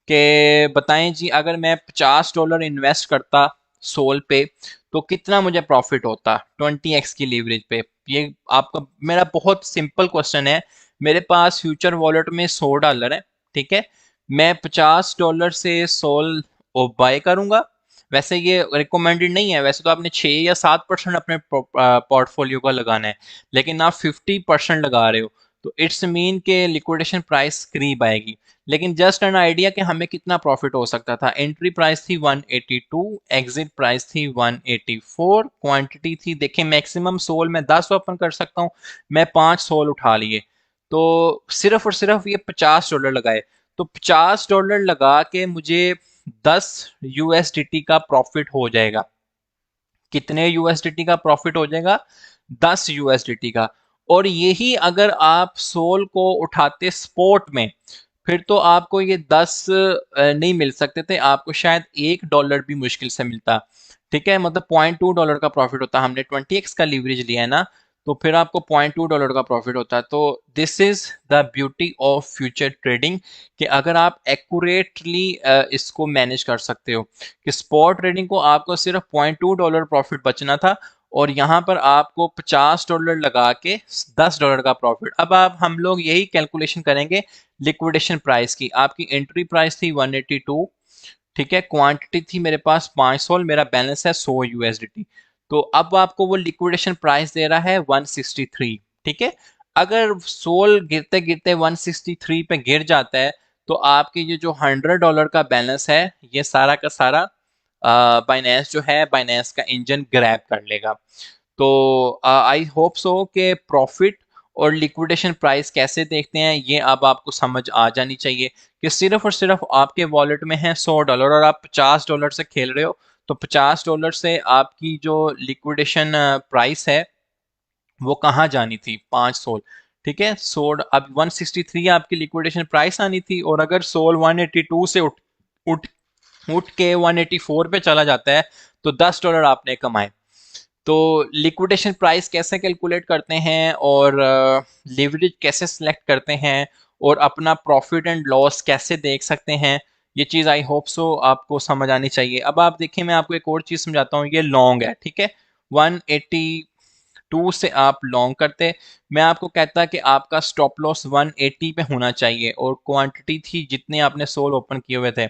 कि बताएं जी, अगर मैं $50 इन्वेस्ट करता सोल पे तो कितना मुझे प्रॉफिट होता 20x की लीवरेज पे। ये आपका मेरा बहुत सिंपल क्वेश्चन है। मेरे पास फ्यूचर वॉलेट में $100 है, ठीक है। मैं $50 से सोल बाय करूंगा। वैसे ये रिकमेंडेड नहीं है, वैसे तो आपने 6 या 7% अपने पोर्टफोलियो का लगाना है, लेकिन आप 50% लगा रहे हो, तो इट्स मीन के लिक्विडेशन प्राइस करीब आएगी। लेकिन जस्ट एन आइडिया कि हमें कितना प्रॉफिट हो सकता था। एंट्री प्राइस थी 182, एग्जिट प्राइस थी 184, क्वांटिटी थी, देखें मैक्सिमम सोल मैं 10 ओपन कर सकता हूँ, मैं 5 सोल उठा लिए, तो सिर्फ और सिर्फ ये $50 लगाए, तो $50 लगा के मुझे 10 यूएसडीटी का प्रॉफिट हो जाएगा। कितने यूएसडीटी का प्रॉफिट हो जाएगा? 10 यूएसडीटी का। और यही अगर आप सोल को उठाते स्पॉट में, फिर तो आपको ये 10 नहीं मिल सकते थे, आपको शायद $1 भी मुश्किल से मिलता, ठीक है। मतलब $0.2 का प्रॉफिट होता। हमने 20x का लीवरेज लिया है ना, तो फिर आपको $0.2 का प्रॉफिट होता है। तो this is the beauty of future trading, कि अगर आप एक्यूरेटली इसको मैनेज कर सकते हो, कि स्पॉट ट्रेडिंग को आपको सिर्फ $0.2 प्रॉफिट बचना था और यहाँ पर आपको $50 लगा के $10 का प्रॉफिट। अब आप हम लोग यही कैलकुलेशन करेंगे लिक्विडेशन प्राइस की। आपकी एंट्री प्राइस थी 182, ठीक है। क्वांटिटी थी मेरे पास 5 सोल, मेरा बैलेंस है 100 यूएसडीटी। तो अब आपको वो लिक्विडेशन प्राइस दे रहा है 163, ठीक है। अगर सोल गिरते गिरते 163 पे गिर जाता है, तो आपके ये जो $100 का बैलेंस है, ये सारा का सारा बाइनेंस जो है, बाइनेंस का इंजन ग्रैब कर लेगा। तो आई होप सो कि प्रॉफिट और लिक्विडेशन प्राइस कैसे देखते हैं ये अब आपको समझ आ जानी चाहिए, कि सिर्फ और सिर्फ आपके वॉलेट में है $100 और आप $50 से खेल रहे हो, तो $50 से आपकी जो लिक्विडेशन प्राइस है वो कहाँ जानी थी? 5 सोल, ठीक है। सोल अब 163 आपकी लिक्विडेशन प्राइस आनी थी, और अगर सोल 182 से उठ उठ उठ के 184 पे चला जाता है, तो $10 आपने कमाए। तो लिक्विडेशन प्राइस कैसे कैलकुलेट करते हैं और लिवरेज कैसे सिलेक्ट करते हैं और अपना प्रॉफिट एंड लॉस कैसे देख सकते हैं, ये चीज़ आई होप सो आपको समझ आनी चाहिए। अब आप देखिए, मैं आपको एक और चीज़ समझाता हूँ। ये लॉन्ग है, ठीक है। 182 से आप लॉन्ग करते, मैं आपको कहता कि आपका स्टॉप लॉस 180 पे होना चाहिए, और क्वांटिटी थी जितने आपने सोल ओपन किए हुए थे।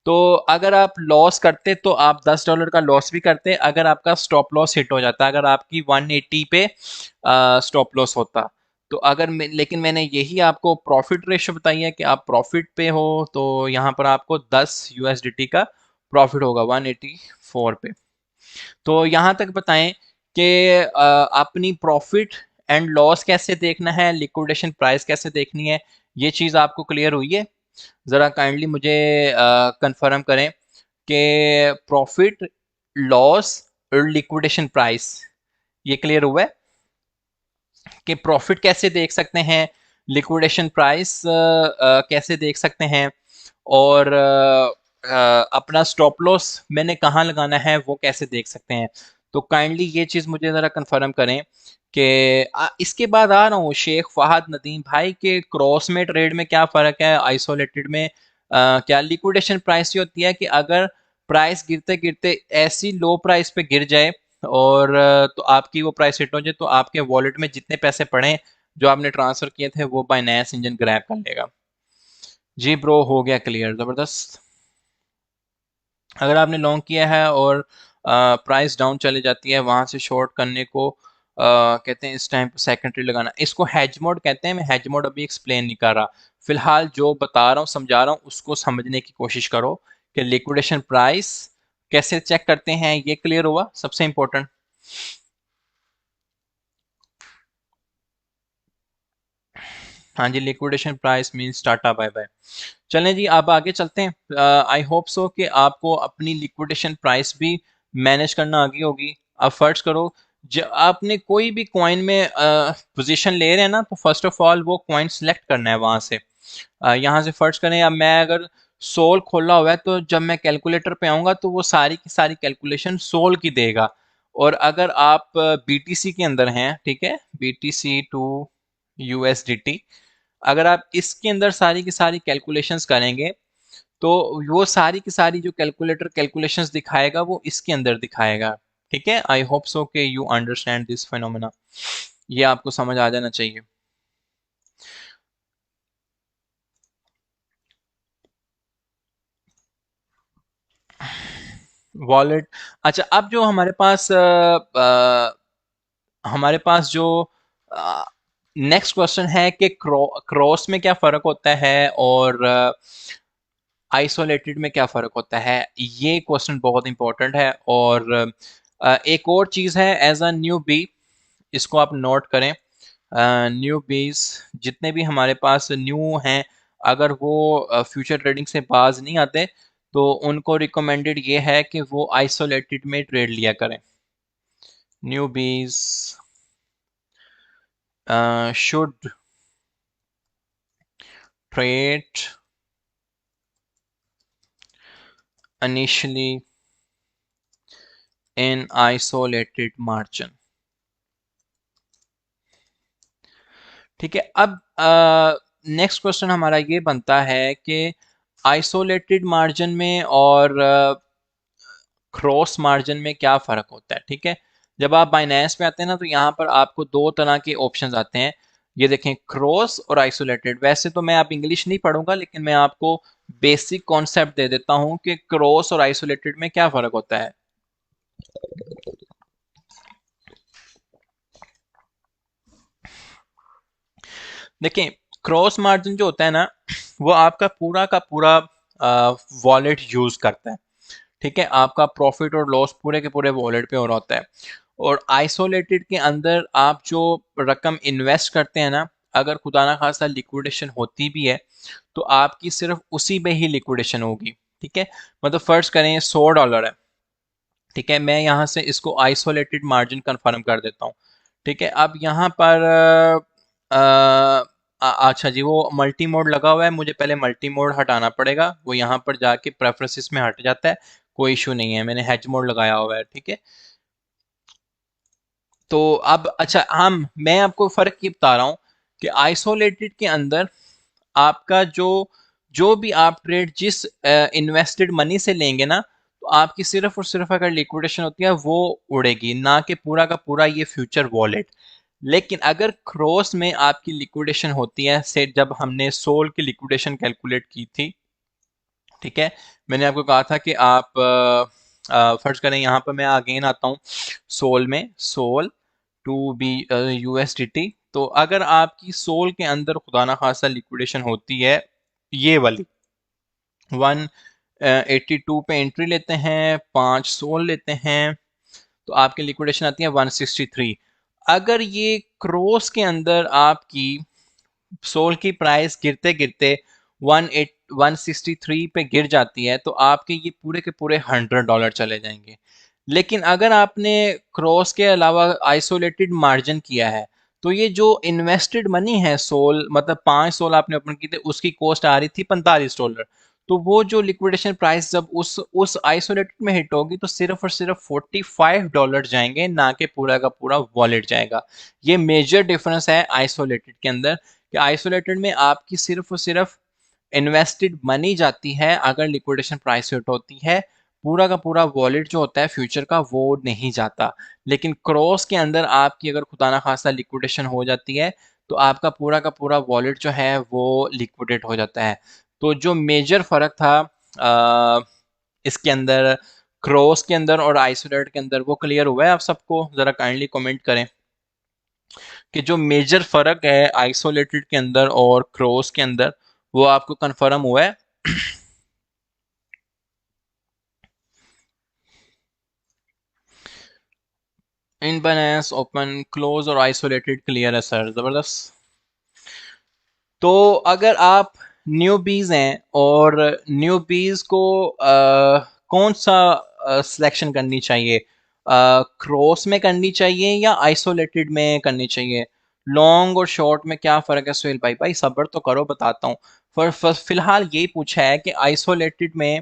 तो अगर आप लॉस करते तो आप $10 का लॉस भी करते अगर आपका स्टॉप लॉस हिट हो जाता, अगर आपकी 180 पे स्टॉप लॉस होता। तो अगर लेकिन मैंने यही आपको प्रॉफिट रेशो बताई है कि आप प्रॉफिट पे हो, तो यहाँ पर आपको 10 यूएसडीटी का प्रॉफिट होगा 184 पे। तो यहाँ तक बताएं कि अपनी प्रॉफिट एंड लॉस कैसे देखना है, लिक्विडेशन प्राइस कैसे देखनी है, ये चीज़ आपको क्लियर हुई है? ज़रा काइंडली मुझे कंफर्म करें कि प्रॉफिट, लॉस और लिक्विडेशन प्राइस ये क्लियर हुआ है? कि प्रॉफिट कैसे देख सकते हैं, लिक्विडेशन प्राइस कैसे देख सकते हैं, और अपना स्टॉप लॉस मैंने कहाँ लगाना है वो कैसे देख सकते हैं। तो काइंडली ये चीज़ मुझे ज़रा कंफर्म करें कि इसके बाद आ रहा हूँ शेख फहद नदीम भाई के क्रॉस में ट्रेड में क्या फ़र्क है, आइसोलेटेड में क्या लिक्विडेशन प्राइस ये होती है कि अगर प्राइस गिरते गिरते ऐसी लो प्राइस पे गिर जाए और तो आपकी वो प्राइस हिट हो जाए, तो आपके वॉलेट में जितने पैसे पड़े जो आपने ट्रांसफर किए थे वो बाइनेंस इंजन ग्रैब कर लेगा। जी ब्रो, हो गया क्लियर, ज़बरदस्त। अगर आपने लॉन्ग किया है और प्राइस डाउन चली जाती है, वहां से शॉर्ट करने को कहते हैं इस टाइम पर सेकेंडरी लगाना, इसको हेज मोड कहते हैं। मैं हेज मोड अभी एक्सप्लेन नहीं कर रहा। फिलहाल जो बता रहा हूँ समझा रहा हूँ उसको समझने की कोशिश करो कि लिक्विडेशन प्राइस कैसे चेक करते हैं। ये क्लियर हुआ सबसे इंपॉर्टेंट। हाँ जी, liquidation price means tata bye bye. चलें जी, अब आगे चलते हैं। आई होप सो कि आपको अपनी लिक्विडेशन प्राइस भी मैनेज करना आ गई होगी। अब फर्ज करो आपने कोई भी कॉइन में पोजीशन ले रहे हैं ना, तो फर्स्ट ऑफ ऑल वो कॉइन सिलेक्ट करना है वहां से। यहाँ से फर्ज करें, अब मैं अगर सोल खोला हुआ है तो जब मैं कैलकुलेटर पे आऊंगा तो वो सारी की सारी कैलकुलेशन सोल की देगा। और अगर आप बीटीसी के अंदर हैं, ठीक है, बीटीसी टू यूएसडीटी, अगर आप इसके अंदर सारी की सारी कैलकुलेशंस करेंगे तो वो सारी की सारी जो कैलकुलेटर कैलकुलेशंस दिखाएगा वो इसके अंदर दिखाएगा। ठीक है, आई होप सो कि यू अंडरस्टैंड दिस फिनोमेना। ये आपको समझ आ जाना चाहिए। वॉलेट, अच्छा, अब जो हमारे पास जो नेक्स्ट क्वेश्चन है कि क्रॉस में क्या फर्क होता है और आइसोलेटेड में क्या फ़र्क होता है। ये क्वेश्चन बहुत इंपॉर्टेंट है। और एक और चीज़ है, एज अ न्यू बी, इसको आप नोट करें। न्यू बीज जितने भी हमारे पास न्यू हैं, अगर वो फ्यूचर ट्रेडिंग से बाज नहीं आते तो उनको रिकमेंडेड ये है कि वो आइसोलेटेड में ट्रेड लिया करें। न्यू बीज should trade initially in isolated margin। ठीक है, अब नेक्स्ट क्वेश्चन हमारा ये बनता है कि आइसोलेटेड मार्जिन में और क्रॉस मार्जिन में क्या फ़र्क होता है। ठीक है, जब आप बाइनेंस पे आते हैं ना तो यहाँ पर आपको दो तरह के ऑप्शंस आते हैं। ये देखें, क्रॉस और आइसोलेटेड। वैसे तो मैं आप इंग्लिश नहीं पढ़ूंगा, लेकिन मैं आपको बेसिक कॉन्सेप्ट दे देता हूँ कि क्रॉस और आइसोलेटेड में क्या फ़र्क होता है। देखें, क्रॉस मार्जिन जो होता है ना, वो आपका पूरा का पूरा वॉलेट यूज करता है। ठीक है, आपका प्रॉफिट और लॉस पूरे के पूरे वॉलेट पे हो रहा होता है। और आइसोलेटेड के अंदर आप जो रकम इन्वेस्ट करते हैं ना, अगर खुदा ना खास्ता लिक्विडेशन होती भी है तो आपकी सिर्फ उसी में ही लिक्विडेशन होगी। ठीक है, मतलब फर्ज करें $100 है। ठीक है, मैं यहाँ से इसको आइसोलेटेड मार्जिन कंफर्म कर देता हूँ। ठीक है, अब यहाँ पर अच्छा जी, वो मल्टी मोड लगा हुआ है, मुझे पहले मल्टी मोड हटाना पड़ेगा। वो यहाँ पर जाके प्रेफरेंसेस में हट जाता है, कोई इशू नहीं है, मैंने हैज मोड लगाया हुआ है। ठीक है, तो अब अच्छा, हम मैं आपको फर्क ये बता रहा हूँ कि आइसोलेटेड के अंदर आपका जो जो भी आप ट्रेड जिस इन्वेस्टेड मनी से लेंगे ना, तो आपकी सिर्फ और सिर्फ अगर लिक्विडेशन होती है वो उड़ेगी, ना कि पूरा का पूरा ये फ्यूचर वॉलेट। लेकिन अगर क्रॉस में आपकी लिक्विडेशन होती है, से जब हमने सोल की लिक्विडेशन कैलकुलेट की थी, ठीक है, मैंने आपको कहा था कि आप फर्ज करें, यहाँ पर मैं अगेन आता हूँ सोल में, सोल टू बी यूएसडीटी। तो अगर आपकी सोल के अंदर खुदा ना खासा लिक्विडेशन होती है, ये वाली 182 पे एंट्री लेते हैं, 5 सोल लेते हैं, तो आपकी लिक्विडेशन आती है 163। अगर ये क्रॉस के अंदर आपकी सोल की प्राइस गिरते गिरते 163 पे गिर जाती है तो आपके ये पूरे के पूरे $100 चले जाएंगे। लेकिन अगर आपने क्रॉस के अलावा आइसोलेटेड मार्जिन किया है, तो ये जो इन्वेस्टेड मनी है, सोल मतलब 5 सोल आपने ओपन की थी, उसकी कॉस्ट आ रही थी $45। तो वो जो लिक्विडेशन प्राइस जब उस आइसोलेटेड में हिट होगी तो सिर्फ और सिर्फ $45 जाएंगे, ना कि पूरा का पूरा वॉलेट जाएगा। ये मेजर डिफरेंस है आइसोलेटेड के अंदर, कि आइसोलेटेड में आपकी सिर्फ और सिर्फ इन्वेस्टेड मनी जाती है अगर लिक्विडेशन प्राइस हिट होती है, पूरा का पूरा वॉलेट जो होता है फ्यूचर का वो नहीं जाता। लेकिन क्रॉस के अंदर आपकी अगर खुदा ना खास्ता लिक्विडेशन हो जाती है तो आपका पूरा का पूरा वॉलेट जो है वो लिक्विडेट हो जाता है। तो जो मेजर फर्क था इसके अंदर, क्रॉस के अंदर और आइसोलेट के अंदर, वो क्लियर हुआ है आप सबको? जरा काइंडली कमेंट करें कि जो मेजर फर्क है आइसोलेटेड के अंदर और क्रॉस के अंदर, वो आपको कंफर्म हुआ है? इन बैलेंस, ओपन, क्लोज और आइसोलेटेड क्लियर है सर, जबरदस्त। तो अगर आप न्यूबीज हैं और न्यूबीज को कौन सा सिलेक्शन करनी चाहिए, क्रॉस में करनी चाहिए या आइसोलेटेड में करनी चाहिए? लॉन्ग और शॉर्ट में क्या फ़र्क है सुहेल भाई? भाई सब्र तो करो, बताता हूँ। फिलहाल यही पूछा है कि आइसोलेटेड में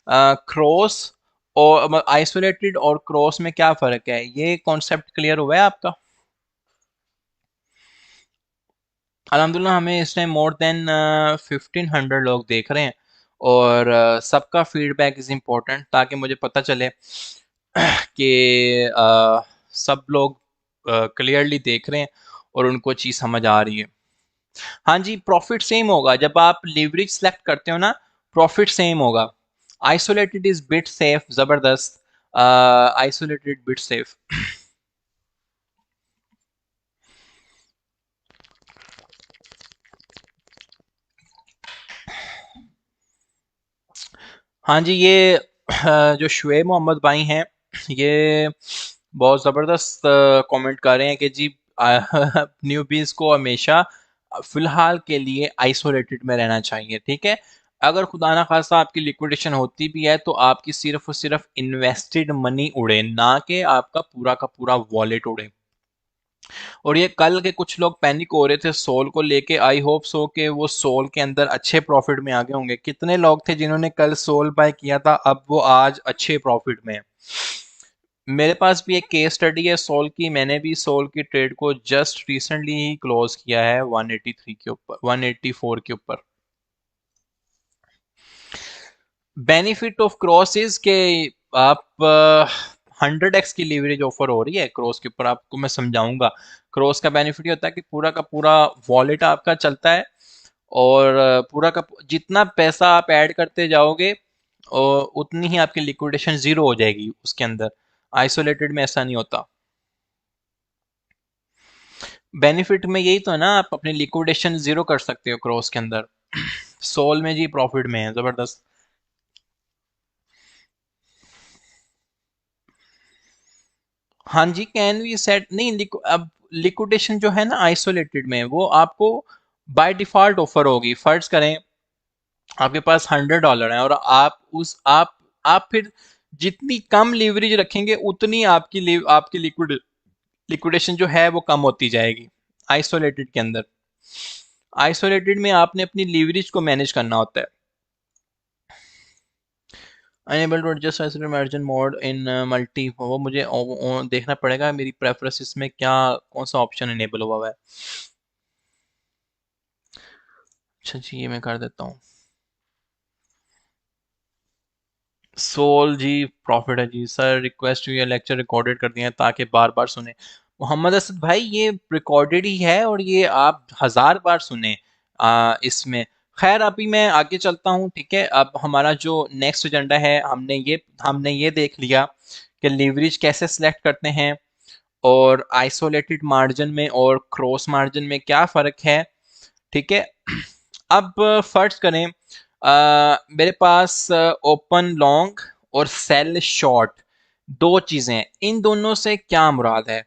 क्रॉस और आइसोलेटेड और क्रॉस में क्या फ़र्क है, ये कॉन्सेप्ट क्लियर हुआ है आपका? अल्हम्दुलिल्लाह हमें इस टाइम मोर देन 1500 लोग देख रहे हैं, और सबका फीडबैक इज़ इम्पोर्टेंट, ताकि मुझे पता चले कि सब लोग क्लियरली देख रहे हैं और उनको चीज़ समझ आ रही है। हाँ जी, प्रॉफिट सेम होगा जब आप लीवरेज सेलेक्ट करते हो ना, प्रॉफिट सेम होगा। आइसोलेटेड इज बिट सेफ, जबरदस्त। Isolated bit safe. हाँ जी, ये जो शुएब मोहम्मद भाई हैं, ये बहुत ज़बरदस्त कमेंट कर रहे हैं कि जी न्यूबीज़ को हमेशा फ़िलहाल के लिए आइसोलेटेड में रहना चाहिए, ठीक है? अगर खुदा ना खास्ता आपकी लिक्विडेशन होती भी है तो आपकी सिर्फ और सिर्फ इन्वेस्टेड मनी उड़े, ना कि आपका पूरा का पूरा वॉलेट उड़े। और ये कल के कुछ लोग पैनिक हो रहे थे सोल को लेके, आई होप सो के वो सोल के अंदर अच्छे प्रॉफिट में आ गए होंगे। कितने लोग थे जिन्होंने कल सोल बाय किया था, अब वो आज अच्छे प्रॉफिट में है। मेरे पास भी एक केस स्टडी है सोल की, मैंने भी सोल की ट्रेड को जस्ट रिसेंटली ही क्लोज किया है 183 के ऊपर, 184 के ऊपर। बेनिफिट ऑफ क्रॉस इज के आप 100x की लीवरेज ऑफर हो रही है क्रॉस के ऊपर, आपको मैं समझाऊंगा। क्रॉस का बेनिफिट ये होता है कि पूरा का पूरा वॉलेट आपका चलता है, और पूरा का जितना पैसा आप ऐड करते जाओगे और उतनी ही आपकी लिक्विडेशन जीरो हो जाएगी उसके अंदर। आइसोलेटेड में ऐसा नहीं होता। बेनिफिट में यही तो है ना, आप अपनी लिक्विडेशन जीरो कर सकते हो क्रॉस के अंदर। सोल में जी प्रॉफिट में है, जबरदस्त। हाँ जी, कैन वी सेट नहीं, अब लिक्विडेशन जो है ना आइसोलेटेड में, वो आपको बाय डिफॉल्ट ऑफर होगी। फर्ज करें आपके पास $100 है और आप फिर जितनी कम लीवरेज रखेंगे उतनी आपकी लिक्विडेशन जो है वो कम होती जाएगी आइसोलेटेड के अंदर। आइसोलेटेड में आपने अपनी लीवरेज को मैनेज करना होता है। Unable to adjust isolated margin mode in multi, वो मुझे देखना पड़ेगा मेरी प्रेफरेंसेस में क्या कौन सा ऑप्शन इनेबल हुआ है। अच्छा जी, ये मैं कर देता हूँ। सोल जी प्रॉफिट है जी सर, रिक्वेस्ट ये लेक्चर रिकॉर्डेड कर दिए हैं ताकि बार बार सुने। मोहम्मद असद भाई ये रिकॉर्डेड ही है और ये आप 1000 बार सुने इसमें। खैर अभी मैं आगे चलता हूँ, ठीक है? अब हमारा जो नेक्स्ट एजेंडा है, हमने ये देख लिया कि लीवरेज कैसे सिलेक्ट करते हैं, और आइसोलेटेड मार्जिन में और क्रॉस मार्जिन में क्या फ़र्क है, ठीक है? अब फर्ज करें मेरे पास ओपन लॉन्ग और सेल शॉर्ट दो चीज़ें हैं, इन दोनों से क्या मुराद है?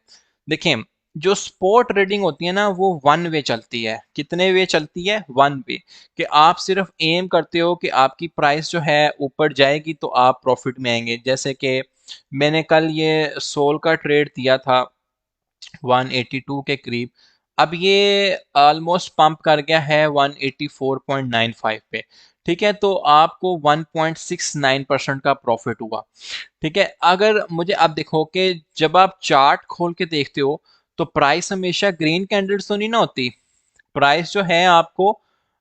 देखें, जो स्पॉट ट्रेडिंग होती है ना वो वन वे चलती है। कितने वे चलती है? One way. कि आप सिर्फ एम करते हो कि आपकी प्राइस जो है ऊपर जाएगी तो आप प्रॉफिट में आएंगे। जैसे कि मैंने कल ये सोल का ट्रेड दिया था 182 के करीब, अब ये ऑलमोस्ट पंप कर गया है 184.95 पे, ठीक है? तो आपको 1.69% का प्रॉफिट हुआ, ठीक है? अगर मुझे अब देखो कि जब आप चार्ट खोल के देखते हो तो प्राइस हमेशा ग्रीन कैंडल्स तो नहीं ना होती, प्राइस जो है आपको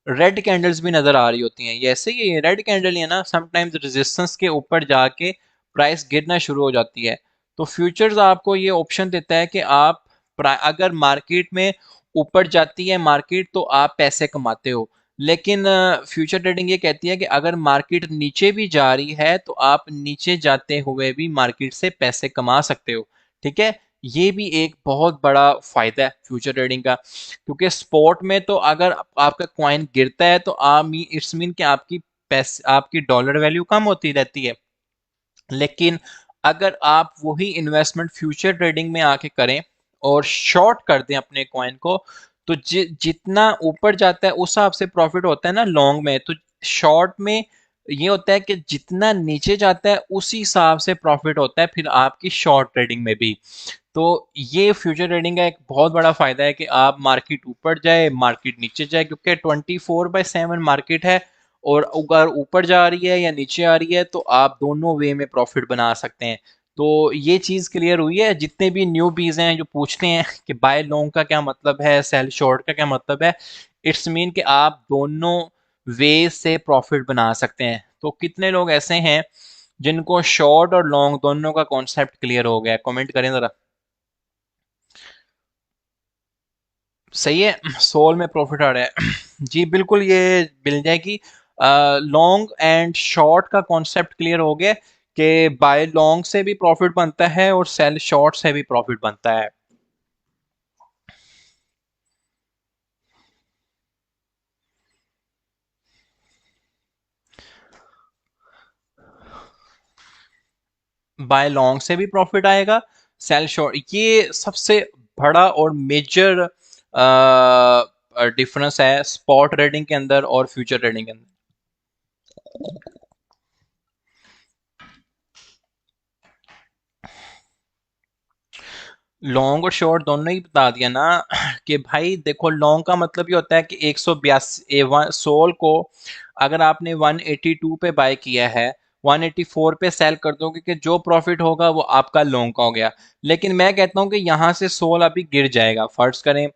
रेड कैंडल्स भी नजर आ रही होती हैं। जैसे ये रेड कैंडल है ना, समटाइम्स रेजिस्टेंस के ऊपर जाके प्राइस गिरना शुरू हो जाती है। तो फ्यूचर्स आपको ये ऑप्शन देता है कि आप अगर मार्केट में ऊपर जाती है मार्केट तो आप पैसे कमाते हो, लेकिन फ्यूचर ट्रेडिंग ये कहती है कि अगर मार्केट नीचे भी जा रही है तो आप नीचे जाते हुए भी मार्केट से पैसे कमा सकते हो, ठीक है? ये भी एक बहुत बड़ा फायदा है फ्यूचर ट्रेडिंग का, क्योंकि स्पॉट में तो अगर आपका कॉइन गिरता है तो इट्स मीन कि आपकी पैसे, आपकी डॉलर वैल्यू कम होती रहती है। लेकिन अगर आप वही इन्वेस्टमेंट फ्यूचर ट्रेडिंग में आके करें और शॉर्ट कर दें अपने कॉइन को, तो जितना ऊपर जाता है उस हिसाब से प्रॉफिट होता है ना लॉन्ग में। तो शॉर्ट में ये होता है कि जितना नीचे जाता है उसी हिसाब से प्रॉफिट होता है फिर आपकी शॉर्ट ट्रेडिंग में भी। तो ये फ्यूचर ट्रेडिंग का एक बहुत बड़ा फायदा है कि आप मार्केट ऊपर जाए मार्केट नीचे जाए, क्योंकि 24/7 मार्केट है, और अगर ऊपर जा रही है या नीचे आ रही है तो आप दोनों वे में प्रॉफिट बना सकते हैं। तो ये चीज़ क्लियर हुई है। जितने भी न्यू बीज हैं जो पूछते हैं कि बाय लॉन्ग का क्या मतलब है, सेल शॉर्ट का क्या मतलब है, इट्स मीन कि आप दोनों वे से प्रॉफिट बना सकते हैं। तो कितने लोग ऐसे हैं जिनको शॉर्ट और लॉन्ग दोनों का कॉन्सेप्ट क्लियर हो गया, कमेंट करें ज़रा। सही है, सोल में प्रॉफिट आ रहा है। जी बिल्कुल, ये मिल जाएगी। लॉन्ग एंड शॉर्ट का कॉन्सेप्ट क्लियर हो गया कि बाय लॉन्ग से भी प्रॉफिट बनता है और सेल शॉर्ट से भी प्रॉफिट बनता है। बाय लॉन्ग से भी प्रॉफिट आएगा, सेल शॉर्ट, ये सबसे बड़ा और मेजर डिफरेंस है स्पॉट ट्रेडिंग के अंदर और फ्यूचर ट्रेडिंग के अंदर। लॉन्ग और शॉर्ट दोनों ही बता दिया ना। कि भाई देखो, लॉन्ग का मतलब ये होता है कि 182 सोल को अगर आपने 182 पे बाय किया है, 184 पे सेल कर दोगे कि जो प्रॉफिट होगा वो आपका लॉन्ग का हो गया। लेकिन मैं कहता हूँ कि यहाँ से सोल अभी गिर जाएगा, फर्ज करें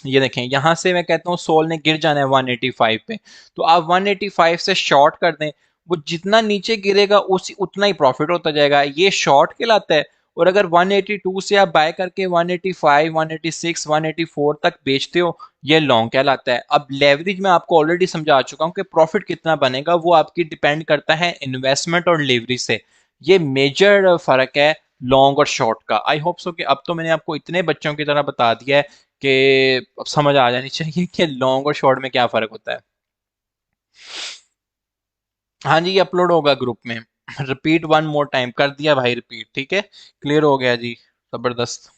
ये देखें, यहाँ से मैं कहता हूँ सोल ने गिर जाना है 185 पे, तो आप 185 से शॉर्ट कर दें, वो जितना नीचे गिरेगा उसी उतना ही प्रॉफिट होता जाएगा, ये शॉर्ट कहलाता है। और अगर 182 से आप बाय करके 185, 186, 184 तक बेचते हो, ये लॉन्ग कहलाता है। अब लेवरेज में आपको ऑलरेडी समझा चुका हूँ कि प्रॉफिट कितना बनेगा वो आपकी डिपेंड करता है इन्वेस्टमेंट और लेवरेज से। ये मेजर फर्क है लॉन्ग और शॉर्ट का। आई होप सो कि अब तो मैंने आपको इतने बच्चों की तरह बता दिया है कि अब समझ आ जानी चाहिए कि लॉन्ग और शॉर्ट में क्या फर्क होता है। हाँ जी, ये अपलोड होगा ग्रुप में। रिपीट वन मोर टाइम कर दिया भाई, रिपीट, ठीक है, क्लियर हो गया जी। जबरदस्त।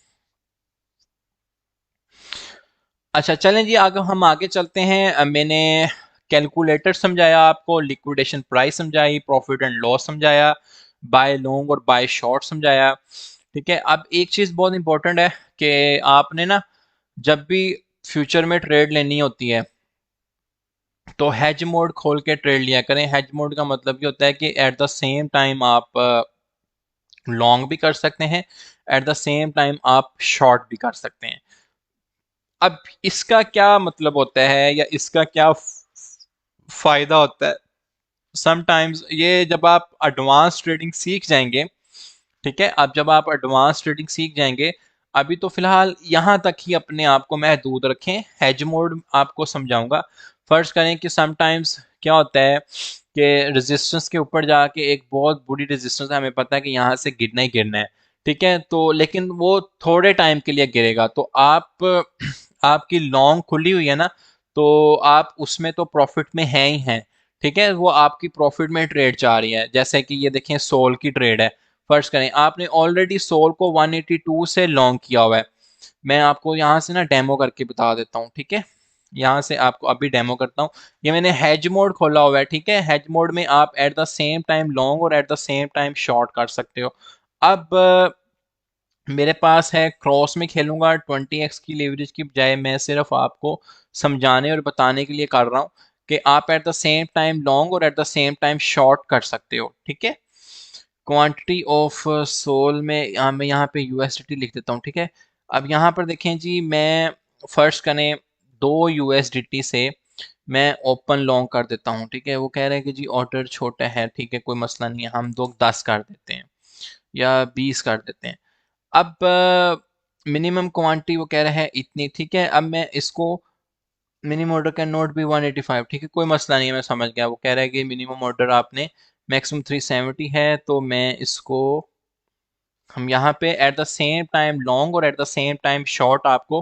अच्छा चलें जी, आगे हम आगे चलते हैं। मैंने कैलकुलेटर समझाया आपको, लिक्विडेशन प्राइस समझाई, प्रॉफिट एंड लॉस समझाया, बाय लॉन्ग और बाय शॉर्ट समझाया। ठीक है, अब एक चीज़ बहुत इंपॉर्टेंट है कि आपने ना जब भी फ्यूचर में ट्रेड लेनी होती है तो हेज मोड खोल के ट्रेड लिया करें। हेज मोड का मतलब ये होता है कि एट द सेम टाइम आप लॉन्ग भी कर सकते हैं, एट द सेम टाइम आप शॉर्ट भी कर सकते हैं। अब इसका क्या मतलब होता है या इसका क्या फायदा होता है, समटाइम्स ये जब आप एडवांस ट्रेडिंग सीख जाएंगे, ठीक है, अब जब आप एडवांस ट्रेडिंग सीख जाएंगे, अभी तो फिलहाल यहाँ तक ही अपने आप को महदूद रखें, हेज मोड आपको समझाऊंगा। फर्ज करें कि समटाइम्स क्या होता है कि रेजिस्टेंस के ऊपर जाके एक बहुत बुरी रेजिस्टेंस है, हमें पता है कि यहाँ से गिरना ही गिरना है, ठीक है, तो लेकिन वो थोड़े टाइम के लिए गिरेगा, तो आप आपकी लॉन्ग खुली हुई है ना, तो आप उसमें तो प्रॉफिट में है ही हैं, ठीक है, वो आपकी प्रॉफिट में ट्रेड जा रही है। जैसे कि ये देखें, सोल की ट्रेड है, फर्ज करें आपने ऑलरेडी सोल को 182 से लॉन्ग किया हुआ है। मैं आपको यहाँ से ना डेमो करके बता देता हूँ, ठीक है, यहाँ से आपको अभी डेमो करता हूँ। ये मैंने हेज मोड खोला हुआ है, ठीक है, हेज मोड में आप at the same time long और at the same time short कर सकते हो। अब मेरे पास है, क्रॉस में खेलूंगा 20x की लेवरेज की बजाय, मैं सिर्फ आपको समझाने और बताने के लिए कर रहा हूँ कि आप at the same time long और at the same time short कर सकते हो, ठीक है। क्वांटिटी ऑफ सोल में मैं यहाँ पे यूएसडीटी लिख देता हूँ, ठीक है। अब यहाँ पर देखें जी, मैं फर्स्ट करें 2 यूएसडीटी से मैं ओपन लॉन्ग कर देता हूँ, ठीक है। वो कह रहे हैं कि जी ऑर्डर छोटा है, ठीक है, कोई मसला नहीं है, हम 10 कर देते हैं या 20 कर देते हैं। अब मिनिमम क्वांटिटी वो कह रहा है इतनी, ठीक है। अब मैं इसको minimum order can not be 185, ठीक है, कोई मसला नहीं है, मैं समझ गया। वो कह रहा है कि मिनिमम ऑर्डर आपने मैक्सिमम 370 है, तो मैं इसको हम यहाँ पे at the same time long और at the same time short आपको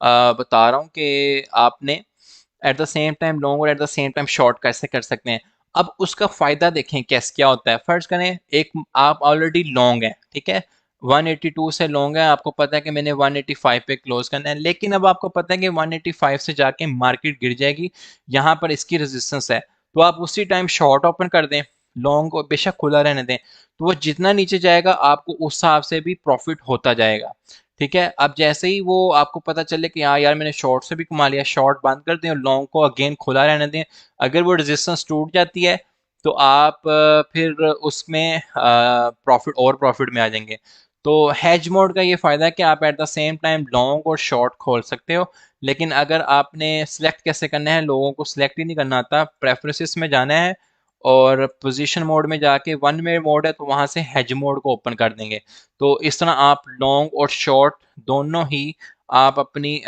बता रहा हूँ कि आपने at the same time long और at the same time short कैसे कर सकते हैं। अब उसका फायदा देखें कैसे क्या होता है। फर्ज करें एक आप ऑलरेडी लॉन्ग है, ठीक है, 182 से लॉन्ग है, आपको पता है कि मैंने 185 पे क्लोज करना है, लेकिन अब आपको पता है कि 185 से जाके मार्केट गिर जाएगी, यहाँ पर इसकी रेजिस्टेंस है, तो आप उसी टाइम शॉर्ट ओपन कर दें, लॉन्ग को बेशक खुला रहने दें, तो वो जितना नीचे जाएगा आपको उस हिसाब से भी प्रॉफिट होता जाएगा। ठीक है, अब जैसे ही वो आपको पता चले कि हाँ यार मैंने शॉर्ट से भी कमा लिया, शॉर्ट बंद कर दें और लॉन्ग को अगेन खुला रहने दें। अगर वो रेजिस्टेंस टूट जाती है तो आप फिर उसमें प्रॉफिट और प्रॉफिट में आ जाएंगे। तो हेज मोड का ये फ़ायदा है कि आप at the same time long और शॉर्ट खोल सकते हो। लेकिन अगर आपने सिलेक्ट कैसे करना है, लोगों को सिलेक्ट ही नहीं करना आता, प्रेफरेंसेस में जाना है और पोजीशन मोड में जाके वन वे मोड है तो वहां से हेज मोड को ओपन कर देंगे। तो इस तरह आप लॉन्ग और शॉर्ट दोनों ही आप अपनी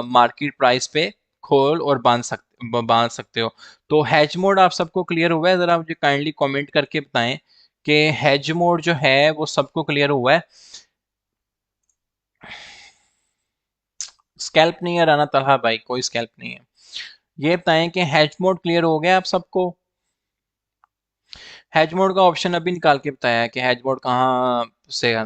मार्केट प्राइस पे खोल और बांध सकते हो। तो हेज मोड आप सबको क्लियर हुआ है? ज़रा मुझे काइंडली कमेंट करके बताएं कि हेज मोड जो है वो सबको क्लियर हुआ है। स्कैल्प नहीं है राना तलहा भाई, कोई स्कैल्प नहीं है। ये बताएं कि हेज मोड क्लियर हो गया आप सबको? हेज मोड का ऑप्शन अभी निकाल के बताया है कि हेज मोड कहाँ से है।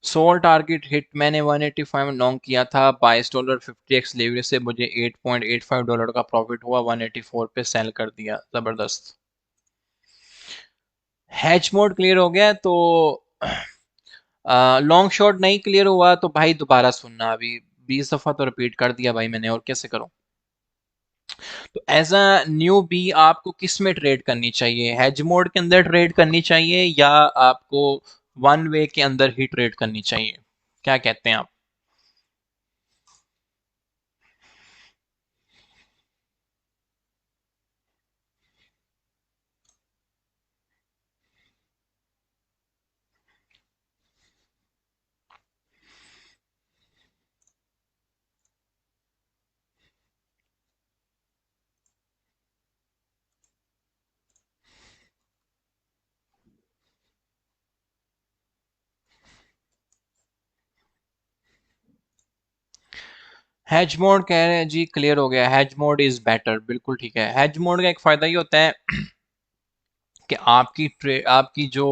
सोल टारगेट हिट मैंने 185 में लॉन्ग किया था, $22 50x लेवरेज से मुझे $8.85 का प्रॉफिट हुआ, 184 पे सेल कर दिया, जबरदस्त। हैच मोड क्लियर हो गया तो लॉन्ग शॉट नहीं क्लियर हुआ तो भाई दोबारा सुनना, अभी 20 दफा तो रिपीट कर दिया भाई मैंने, और कैसे करूं। तो एज अ न्यू बी आपको किस में ट्रेड करनी चाहिए, हेज मोड के अंदर ट्रेड करनी चाहिए या आपको वन वे के अंदर ही ट्रेड करनी चाहिए, क्या कहते हैं आप? हैज मोड कह रहे हैं जी, क्लियर हो गया, हैज मोड इज बेटर, बिल्कुल ठीक है। हैज मोड का एक फायदा ये होता है कि आपकी जो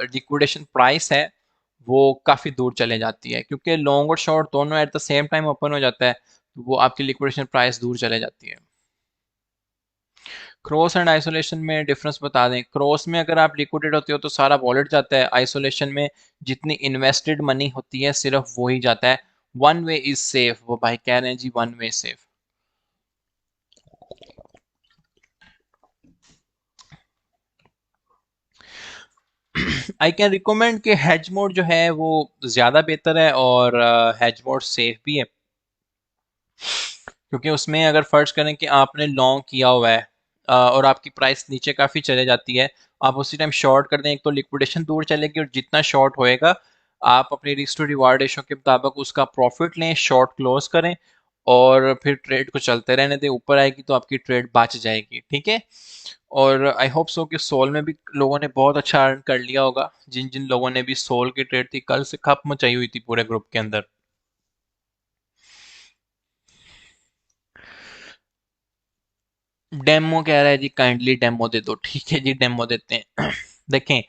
लिक्विडेशन प्राइस है वो काफ़ी दूर चले जाती है, क्योंकि लॉन्ग और शॉर्ट दोनों eight the same time open हो जाता है, तो वो आपकी लिक्विडेशन प्राइस दूर चले जाती है। क्रॉस एंड आइसोलेशन में डिफरेंस बता दें। क्रॉस में अगर आप लिक्विडेट होते हो तो सारा वॉलेट जाता है, आइसोलेशन में जितनी इन्वेस्टेड मनी होती है सिर्फ वो ही जाता है। वन वे इज सेफ, वो भाई कह रहे हैं जी one way safe. I can recommend कि हेज मोड जो है वो ज़्यादा बेहतर है और हेज मोड सेफ भी है, क्योंकि उसमें अगर फर्ज करें कि आपने लॉन्ग किया हुआ है और आपकी प्राइस नीचे काफ़ी चले जाती है, आप उसी टाइम शॉर्ट कर दें, एक तो लिक्विडेशन दूर चलेगी और जितना शॉर्ट होएगा आप अपनी रिस्क टू रिवार्ड रेशो के मुताबिक उसका प्रॉफिट लें, शॉर्ट क्लोज करें और फिर ट्रेड को चलते रहने दें, ऊपर आएगी तो आपकी ट्रेड बच जाएगी, ठीक है। और आई होप सो कि सोल में भी लोगों ने बहुत अच्छा अर्न कर लिया होगा, जिन जिन लोगों ने भी सोल की ट्रेड थी कल से खप मचाई हुई थी पूरे ग्रुप के अंदर। डेमो कह रहा है जी, काइंडली डेमो दे दो, ठीक है जी डेमो देते हैं। देखें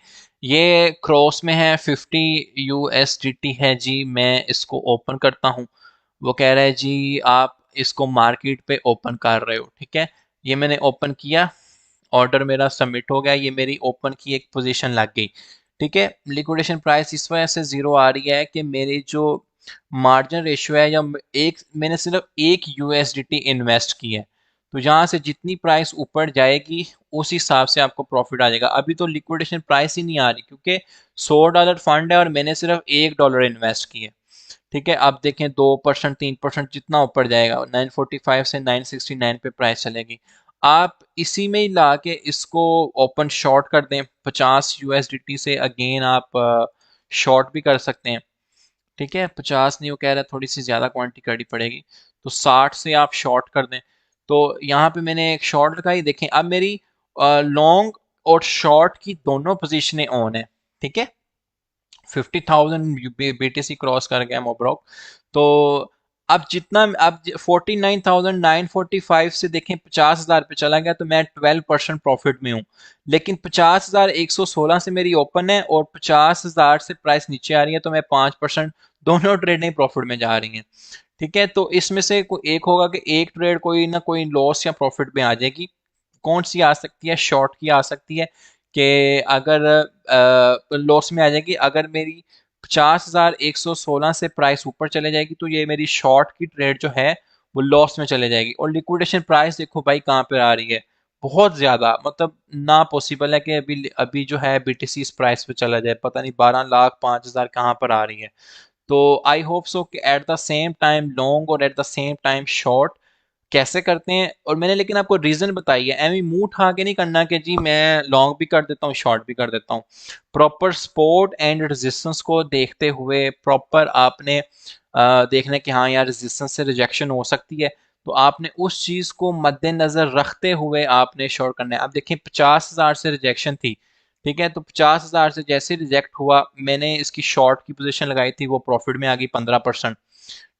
ये क्रॉस में है, 50 USDT है जी, मैं इसको ओपन करता हूँ। वो कह रहा है जी आप इसको मार्केट पे ओपन कर रहे हो, ठीक है, ये मैंने ओपन किया, ऑर्डर मेरा सबमिट हो गया, ये मेरी ओपन की एक पोजीशन लग गई, ठीक है। लिक्विडेशन प्राइस इस वजह से ज़ीरो आ रही है कि मेरी जो मार्जिन रेशियो है, या एक मैंने सिर्फ एक यूएसडीटी इन्वेस्ट की है, तो यहाँ से जितनी प्राइस ऊपर जाएगी उस हिसाब से आपको प्रॉफिट आ जाएगा। अभी तो लिक्विडेशन प्राइस ही नहीं आ रही क्योंकि $100 फंड है और मैंने सिर्फ $1 इन्वेस्ट किया, ठीक है। अब देखें 2% 3% जितना ऊपर जाएगा, 945 से 969 पे प्राइस चलेगी। आप इसी में ही ला के इसको ओपन शॉर्ट कर दें 50 USDT से, अगेन आप शॉर्ट भी कर सकते हैं, ठीक है। 50 नहीं, वो कह रहा है थोड़ी सी ज़्यादा क्वांटिटी करनी पड़ेगी, तो 60 से आप शॉर्ट कर दें। तो यहाँ पे मैंने एक शॉर्ट लगाई, देखें अब मेरी लॉन्ग और शॉर्ट की दोनों पोजीशनें ऑन है, ठीक है। 50,000 बीटीसी क्रॉस कर गया मोब्रोक। तो अब जितना अब 49,945 से देखें 50,000 पे चला गया तो मैं 12% प्रॉफिट में हूँ। लेकिन 50,116 से मेरी ओपन है और 50,000 से प्राइस नीचे आ रही है तो मैं 5%, दोनों ट्रेडें प्रॉफिट में जा रही हैं, ठीक है। तो इसमें से कोई एक होगा कि एक ट्रेड कोई ना कोई लॉस या प्रॉफिट में आ जाएगी। कौन सी आ सकती है? शॉर्ट की आ सकती है कि अगर लॉस में आ जाएगी, अगर मेरी 50,116 से प्राइस ऊपर चले जाएगी तो ये मेरी शॉर्ट की ट्रेड जो है वो लॉस में चले जाएगी। और लिक्विडेशन प्राइस देखो भाई कहाँ पे आ रही है, बहुत ज्यादा, मतलब ना पॉसिबल है कि अभी अभी जो है बीटीसी इस प्राइस पे चला जाए, पता नहीं 12,05,000 कहाँ पर आ रही है। तो आई होप सो कि at the same time long और at the same time short कैसे करते हैं। और मैंने लेकिन आपको रीजन बताई है, एमी मुंह उठा के नहीं करना कि जी मैं लॉन्ग भी कर देता हूँ शॉर्ट भी कर देता हूँ। प्रॉपर सपोर्ट एंड रेजिस्टेंस को देखते हुए प्रॉपर आपने देखना कि हाँ यार रेजिस्टेंस से रिजेक्शन हो सकती है, तो आपने उस चीज को मद्देनजर रखते हुए आपने शॉर्ट करना है। अब देखें 50,000 से रिजेक्शन थी, ठीक है, तो 50,000 से जैसे रिजेक्ट हुआ मैंने इसकी शॉर्ट की पोजीशन लगाई थी, वो प्रॉफिट में आ गई 15%,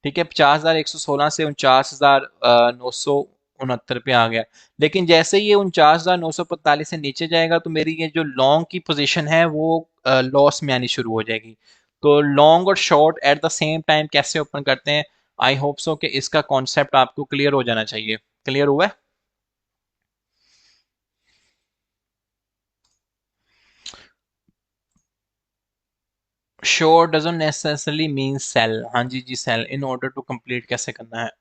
ठीक है। 50,116 से 49,969 पे आ गया। लेकिन जैसे ही ये 49,945 से नीचे जाएगा तो मेरी ये जो लॉन्ग की पोजीशन है वो लॉस में आनी शुरू हो जाएगी। तो लॉन्ग और short eight the same time कैसे ओपन करते हैं, आई होप सो कि इसका कॉन्सेप्ट आपको क्लियर हो जाना चाहिए। क्लियर हुआ है? Short doesn't necessarily mean sell. हाँ जी जी, sell in order to complete कैसे करना है?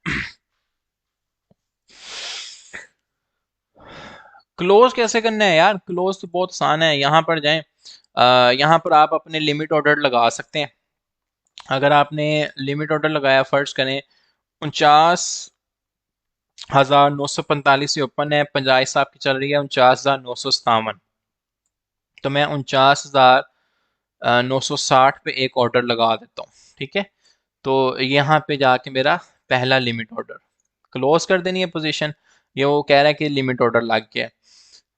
क्लोज कैसे करना है यार? क्लोज तो बहुत आसान है, यहाँ पर जाएं, यहाँ पर आप अपने लिमिट ऑर्डर लगा सकते हैं। अगर आपने लिमिट ऑर्डर लगाया, फर्ज करें 49,945 से ओपन है, 50 हिसाब की चल रही है 49,957, तो मैं 49,960 पे एक ऑर्डर लगा देता हूँ, ठीक है। तो यहाँ पे जाके मेरा पहला लिमिट ऑर्डर क्लोज कर देनी है पोजीशन। ये वो कह रहा है कि लिमिट ऑर्डर लग गया है।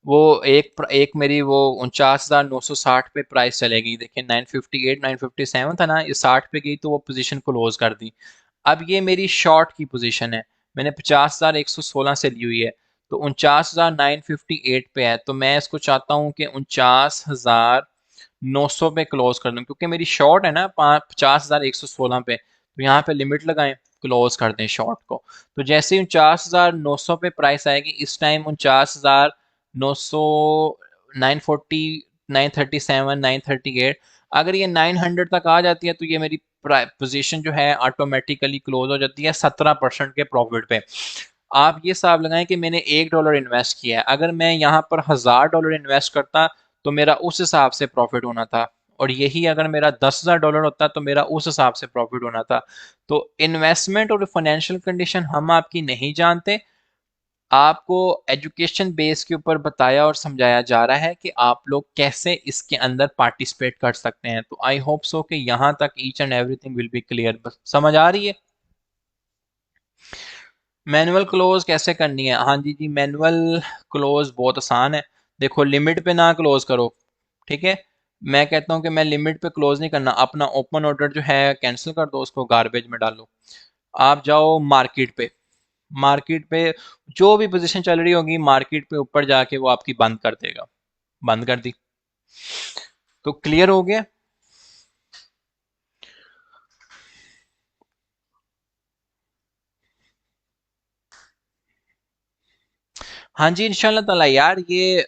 वो एक मेरी वो 49,960 पे प्राइस चलेगी, देखिए 958 957 था ना, ये 60 पे गई तो वो पोजीशन क्लोज कर दी। अब ये मेरी शॉर्ट की पोजीशन है, मैंने 50,116 से ली हुई है, तो 49,958 पे है, तो मैं इसको चाहता हूँ कि 49,900 पे क्लोज कर दूं, क्योंकि मेरी शॉर्ट है ना 50,116 पे, तो यहाँ पे लिमिट लगाएं, क्लोज कर दें शॉर्ट को। तो जैसे ही 49,900 पे प्राइस आएगी, इस टाइम 49,900, 940, 937, 938, अगर ये 900 तक आ जाती है तो ये मेरी पोजीशन जो है ऑटोमेटिकली क्लोज हो जाती है 17% के प्रॉफिट पे। आप ये हिसाब लगाएं कि मैंने $1 इन्वेस्ट किया है, अगर मैं यहाँ पर $1,000 इन्वेस्ट करता तो मेरा उस हिसाब से प्रॉफिट होना था, और यही अगर मेरा $10,000 होता तो मेरा उस हिसाब से प्रॉफिट होना था। तो इन्वेस्टमेंट और फाइनेंशियल कंडीशन हम आपकी नहीं जानते, आपको एजुकेशन बेस के ऊपर बताया और समझाया जा रहा है कि आप लोग कैसे इसके अंदर पार्टिसिपेट कर सकते हैं। तो आई होप सो कि यहाँ तक each and everything will be clear, बस समझ आ रही है। मैनुअल क्लोज कैसे करनी है? हाँ जी जी, मैनुअल क्लोज बहुत आसान है। देखो लिमिट पे ना क्लोज करो, ठीक है। मैं कहता हूँ कि मैं लिमिट पे क्लोज नहीं करना, अपना ओपन ऑर्डर जो है कैंसिल कर दो, उसको गार्बेज में डालो। आप जाओ मार्केट पे, मार्केट पे जो भी पोजीशन चल रही होगी मार्केट पे ऊपर जाके वो आपकी बंद कर देगा, बंद कर दी। तो क्लियर हो गया? हाँ जी इंशाल्लाह ताला यार, ये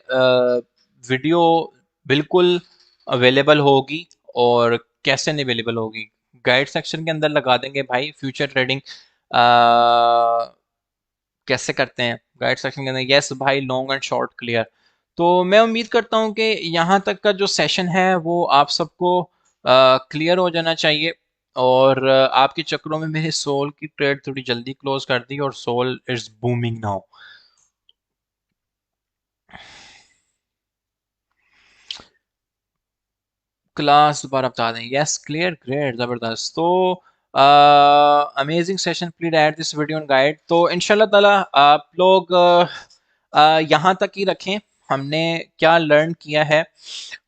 वीडियो बिल्कुल अवेलेबल होगी। और कैसे नहीं अवेलेबल होगी, गाइड सेक्शन के अंदर लगा देंगे भाई, फ्यूचर ट्रेडिंग कैसे करते हैं, गाइड सेक्शन के अंदर, यस भाई, लॉन्ग एंड शॉर्ट क्लियर। तो मैं उम्मीद करता हूँ कि यहाँ तक का जो सेशन है वो आप सबको क्लियर हो जाना चाहिए। और आपके चक्रों में मेरे सोल की ट्रेड थोड़ी जल्दी क्लोज कर दी और SOL is booming now. Class दोबारा बता दें, यस क्लियर, ग्रेट, जबरदस्त। तो amazing session, please add this video and guide. तो इंशाल्लाह ताला आप लोग यहाँ तक ही रखें, हमने क्या लर्न किया है,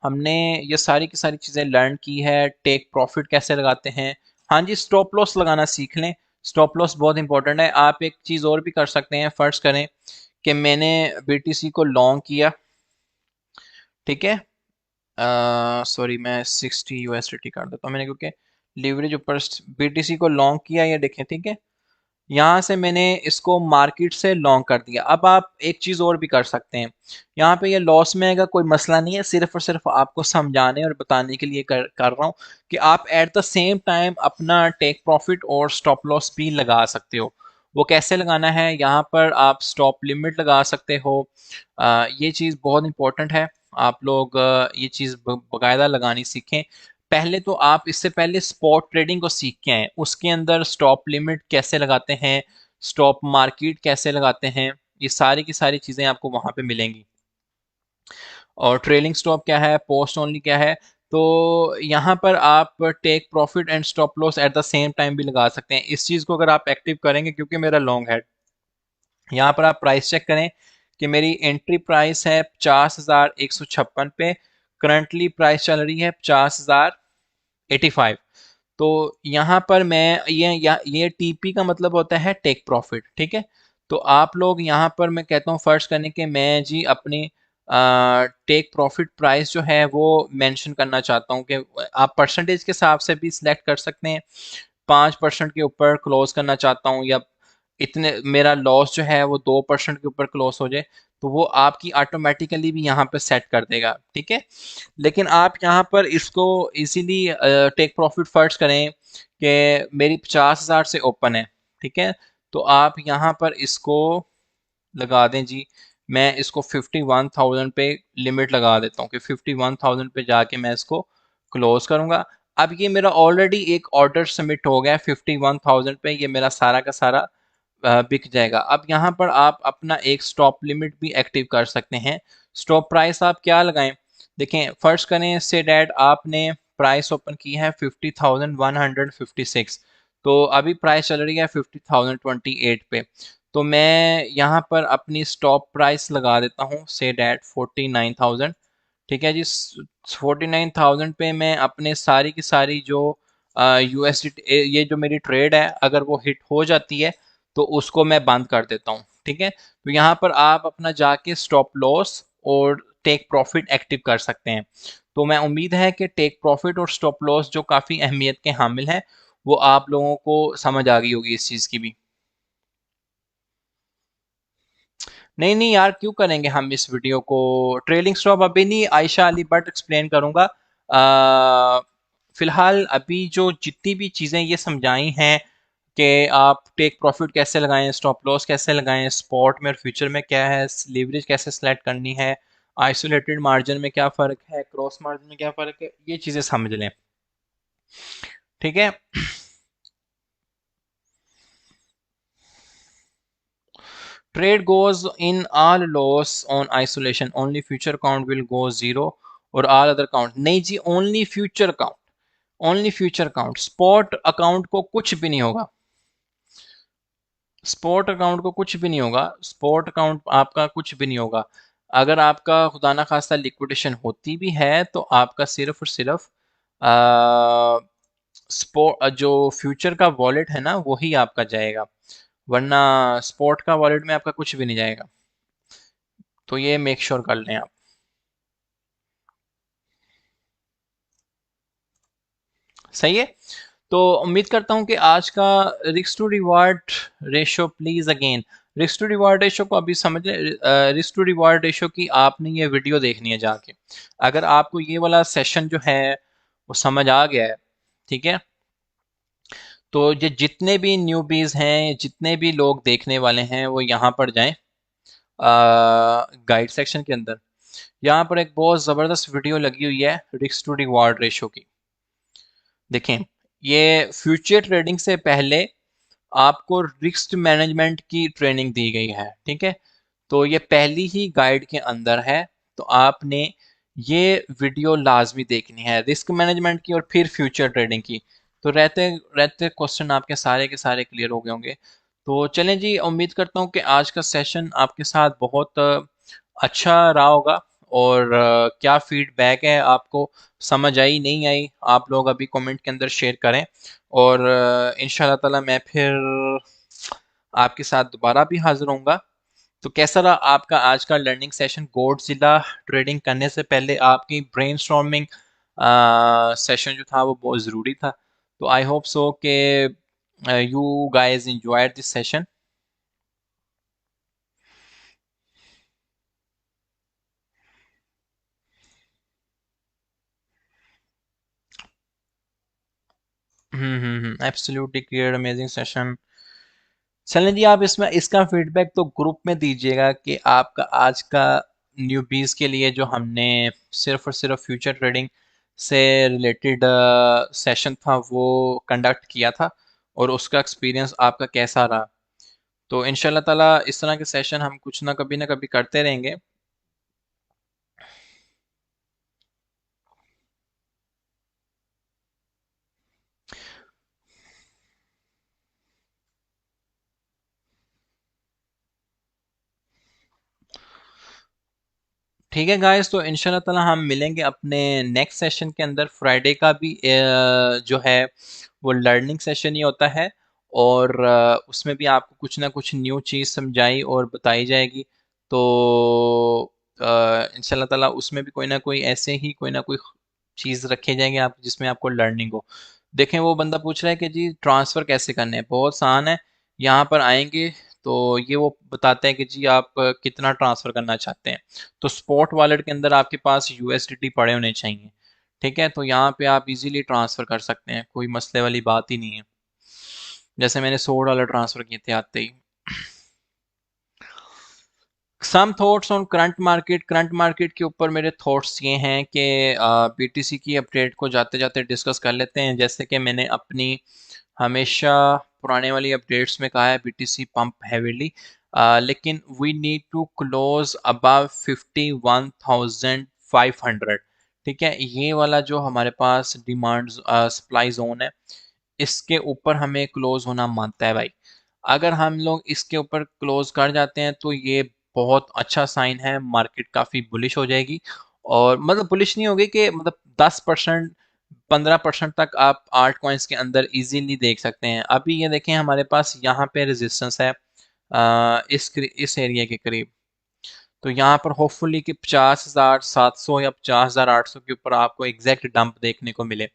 हमने ये सारी की सारी चीज़ें लर्न की है। टेक प्रॉफिट कैसे लगाते हैं, हाँ जी, स्टॉप लॉस लगाना सीख लें। स्टॉप लॉस बहुत इंपॉर्टेंट है। आप एक चीज़ और भी कर सकते हैं, फर्ज करें कि मैंने बीटीसी को लॉन्ग किया, ठीक है, सॉरी मैं 60 USDT कर देता हूँ मैंने, क्योंकि लीवरेज ऊपर बीटीसी को लॉन्ग किया, ये देखें, ठीक है, यहाँ से मैंने इसको मार्केट से लॉन्ग कर दिया। अब आप एक चीज़ और भी कर सकते हैं, यहाँ पे ये लॉस में आएगा कोई मसला नहीं है, सिर्फ और सिर्फ आपको समझाने और बताने के लिए कर रहा हूँ कि आप एट द सेम टाइम अपना टेक प्रॉफिट और स्टॉप लॉस भी लगा सकते हो। वो कैसे लगाना है, यहाँ पर आप स्टॉप लिमिट लगा सकते हो। ये चीज़ बहुत इंपॉर्टेंट है, आप लोग ये चीज़ बाकायदा लगानी सीखें। पहले तो आप इससे पहले स्पॉट ट्रेडिंग को सीख के आए, उसके अंदर स्टॉप लिमिट कैसे लगाते हैं, स्टॉप मार्केट कैसे लगाते हैं, ये सारी की सारी चीज़ें आपको वहाँ पे मिलेंगी। और ट्रेलिंग स्टॉप क्या है, पोस्ट ओनली क्या है। तो यहाँ पर आप take profit and stop loss at the same time भी लगा सकते हैं। इस चीज़ को अगर आप एक्टिव करेंगे, क्योंकि मेरा लॉन्ग है, यहाँ पर आप प्राइस चेक करें कि मेरी एंट्री प्राइस है 50,156 पे, करंटली प्राइस चल रही है 50,085। तो यहाँ पर मैं ये टीपी का मतलब होता है टेक प्रॉफिट, ठीक है। तो आप लोग यहाँ पर मैं कहता हूँ फर्ज करने के मैं जी अपनी टेक प्रॉफिट प्राइस जो है वो मेंशन करना चाहता हूँ कि आप परसेंटेज के हिसाब से भी सिलेक्ट कर सकते हैं। 5% के ऊपर क्लोज करना चाहता हूँ, या इतने मेरा लॉस जो है वो 2% के ऊपर क्लोज हो जाए, तो वो आपकी ऑटोमेटिकली भी यहाँ पे सेट कर देगा, ठीक है। लेकिन आप यहाँ पर इसको इजीली टेक प्रॉफिट फर्स्ट करें कि मेरी 50,000 से ओपन है, ठीक है, तो आप यहाँ पर इसको लगा दें जी। मैं इसको 51,000 पे लिमिट लगा देता हूँ कि 51,000 पे जाके मैं इसको क्लोज करूँगा। अब ये मेरा ऑलरेडी एक ऑर्डर सबमिट हो गया 51,000 पे, ये मेरा सारा का सारा बिक जाएगा। अब यहाँ पर आप अपना एक स्टॉप लिमिट भी एक्टिव कर सकते हैं। स्टॉप प्राइस आप क्या लगाएं, देखें, फर्स्ट करें से डैट आपने प्राइस ओपन की है 50,156, तो अभी प्राइस चल रही है 50,028 पे। तो मैं यहाँ पर अपनी स्टॉप प्राइस लगा देता हूँ से डैट 49,000, ठीक है जी। 49,000 पे मैं अपने सारी की सारी जो यूएसडी, ये जो मेरी ट्रेड है, अगर वो हिट हो जाती है तो उसको मैं बंद कर देता हूँ, ठीक है। तो यहाँ पर आप अपना जाके स्टॉप लॉस और टेक प्रॉफिट एक्टिव कर सकते हैं। तो मैं उम्मीद है कि टेक प्रॉफिट और स्टॉप लॉस जो काफ़ी अहमियत के हामिल हैं, वो आप लोगों को समझ आ गई होगी इस चीज़ की भी। नहीं नहीं यार, क्यों करेंगे हम इस वीडियो को, ट्रेलिंग स्टॉप अभी नहीं, आयशा अली बट एक्सप्लेन करूंगा। फिलहाल अभी जो जितनी भी चीज़ें ये समझाई हैं कि आप टेक प्रॉफिट कैसे लगाएं, स्टॉप लॉस कैसे लगाएं, स्पॉट में और फ्यूचर में क्या है, लीवरेज कैसे सेलेक्ट करनी है, आइसोलेटेड मार्जिन में क्या फ़र्क है, क्रॉस मार्जिन में क्या फ़र्क है, ये चीज़ें समझ लें, ठीक है। Trade goes in all loss on isolation. Only future count will go zero और all other count नहीं जी, only future count, only future count। spot account को कुछ भी नहीं होगा, स्पॉट अकाउंट को कुछ भी नहीं होगा, स्पॉट अकाउंट आपका कुछ भी नहीं होगा। अगर आपका खुदा ना खास्ता लिक्विडेशन होती भी है तो आपका सिर्फ और सिर्फ स्पॉट जो फ्यूचर का वॉलेट है ना वही आपका जाएगा, वरना स्पॉट का वॉलेट में आपका कुछ भी नहीं जाएगा। तो ये मेक श्योर कर लें आप। सही है। तो उम्मीद करता हूं कि आज का risk to reward ratio, please again, risk to reward ratio को अभी समझ लें। रिस्क टू रिवार्ड रेशो की आपने ये वीडियो देखनी है जाके। अगर आपको ये वाला सेशन जो है वो समझ आ गया है, ठीक है, तो ये जितने भी न्यूबीज हैं, जितने भी लोग देखने वाले हैं, वो यहाँ पर जाएं गाइड सेक्शन के अंदर। यहाँ पर एक बहुत ज़बरदस्त वीडियो लगी हुई है रिस्क टू रिवार्ड रेशो की। देखें, ये फ्यूचर ट्रेडिंग से पहले आपको रिस्क मैनेजमेंट की ट्रेनिंग दी गई है, ठीक है। तो ये पहली ही गाइड के अंदर है, तो आपने ये वीडियो लाजमी देखनी है, रिस्क मैनेजमेंट की और फिर फ्यूचर ट्रेडिंग की। तो रहते रहते क्वेश्चन आपके सारे के सारे क्लियर हो गए होंगे। तो चलें जी, उम्मीद करता हूँ कि आज का सेशन आपके साथ बहुत अच्छा रहा होगा। और क्या फीडबैक है, आपको समझ आई नहीं आई, आप लोग अभी कमेंट के अंदर शेयर करें। और इंशाल्लाह ताला मैं फिर आपके साथ दोबारा भी हाजिर होऊंगा। तो कैसा रहा आपका आज का लर्निंग सेशन? गॉडजिला ट्रेडिंग करने से पहले आपकी ब्रेनस्टॉर्मिंग सेशन जो था वो बहुत ज़रूरी था। तो आई होप सो कि you guys enjoyed this session. Absolutely clear, amazing session. चलें जी, आप इसमें इसका फीडबैक तो ग्रुप में दीजिएगा कि आपका आज का न्यूबीज के लिए जो हमने सिर्फ और सिर्फ फ्यूचर ट्रेडिंग से रिलेटेड सेशन था वो कंडक्ट किया था, और उसका एक्सपीरियंस आपका कैसा रहा। तो इंशाल्लाह ताला इस तरह के सेशन हम कुछ ना कभी करते रहेंगे। ठीक है गाइस, तो इंशाल्लाह ताला हम मिलेंगे अपने नेक्स्ट सेशन के अंदर। फ्राइडे का भी जो है वो लर्निंग सेशन ही होता है, और उसमें भी आपको कुछ ना कुछ न्यू चीज़ समझाई और बताई जाएगी। तो इंशाल्लाह ताला उसमें भी कोई ना कोई ऐसे ही कोई ना कोई चीज़ रखे जाएंगे आप जिसमें आपको लर्निंग हो। देखें, वो बंदा पूछ रहा है कि जी ट्रांसफ़र कैसे करने हैं? बहुत आसान है। यहाँ पर आएंगे तो ये वो बताते हैं कि जी आप कितना ट्रांसफ़र करना चाहते हैं। तो स्पॉट वॉलेट के अंदर आपके पास यूएसडीटी पड़े होने चाहिए। ठीक है, तो यहाँ पे आप इजीली ट्रांसफ़र कर सकते हैं, कोई मसले वाली बात ही नहीं है। जैसे मैंने $100 ट्रांसफ़र किए थे आते ही। Some thoughts on current market के ऊपर मेरे थॉट्स ये हैं कि बीटीसी की अपडेट को जाते जाते डिस्कस कर लेते हैं। जैसे कि मैंने अपनी हमेशा पुराने वाली अपडेट्स में कहा है, बीटीसी पंप हैवीली, लेकिन we need to close above 51,500। ठीक है, ये वाला जो हमारे पास डिमांड सप्लाई जोन है, इसके ऊपर हमें क्लोज होना मानता है भाई। अगर हम लोग इसके ऊपर क्लोज कर जाते हैं तो ये बहुत अच्छा साइन है, मार्केट काफ़ी बुलिश हो जाएगी। और मतलब बुलिश नहीं होगी कि मतलब 10% 15% तक आप आर्ट कॉइन्स के अंदर इजीली देख सकते हैं। अभी ये देखें, हमारे पास यहाँ पे रेजिस्टेंस है इस एरिया के करीब। तो यहाँ पर होपफुली कि 50,700 या 50,800 के ऊपर आपको एग्जैक्ट डंप देखने को मिले।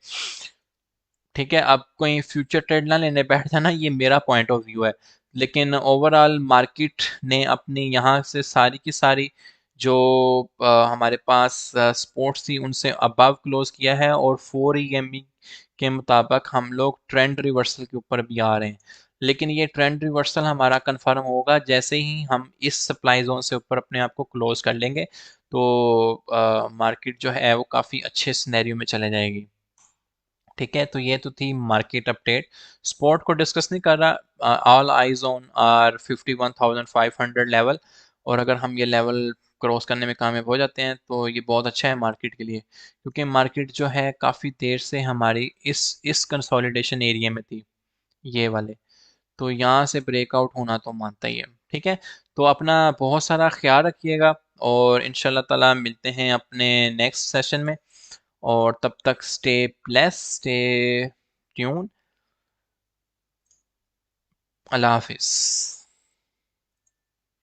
ठीक है, अब कोई फ्यूचर ट्रेड ना लेने बैठ जाना, ये मेरा पॉइंट ऑफ व्यू है। लेकिन ओवरऑल मार्केट ने अपनी यहाँ से सारी की सारी जो हमारे पास स्पोर्ट्स थी उनसे अबव क्लोज किया है, और 4 EME के मुताबिक हम लोग ट्रेंड रिवर्सल के ऊपर भी आ रहे हैं। लेकिन ये ट्रेंड रिवर्सल हमारा कंफर्म होगा जैसे ही हम इस सप्लाई जोन से ऊपर अपने आप को क्लोज कर लेंगे। तो मार्केट जो है वो काफ़ी अच्छे सिनेरियो में चले जाएगी। ठीक है, तो ये तो थी मार्केट अपडेट। स्पॉट को डिस्कस नहीं कर रहा। All eyes on our 51,500 level, और अगर हम ये लेवल क्रॉस करने में कामयाब हो जाते हैं तो ये बहुत अच्छा है मार्केट के लिए, क्योंकि मार्केट जो है काफ़ी देर से हमारी इस कंसोलिडेशन एरिया में थी, ये वाले। तो यहाँ से ब्रेकआउट होना तो मानता ही है। ठीक है, तो अपना बहुत सारा ख्याल रखिएगा, और इंशाल्लाह ताला मिलते हैं अपने नेक्स्ट सेशन में। और तब तक स्टे ब्लेस, स्टे ट्यून। अल्लाह हाफिज़।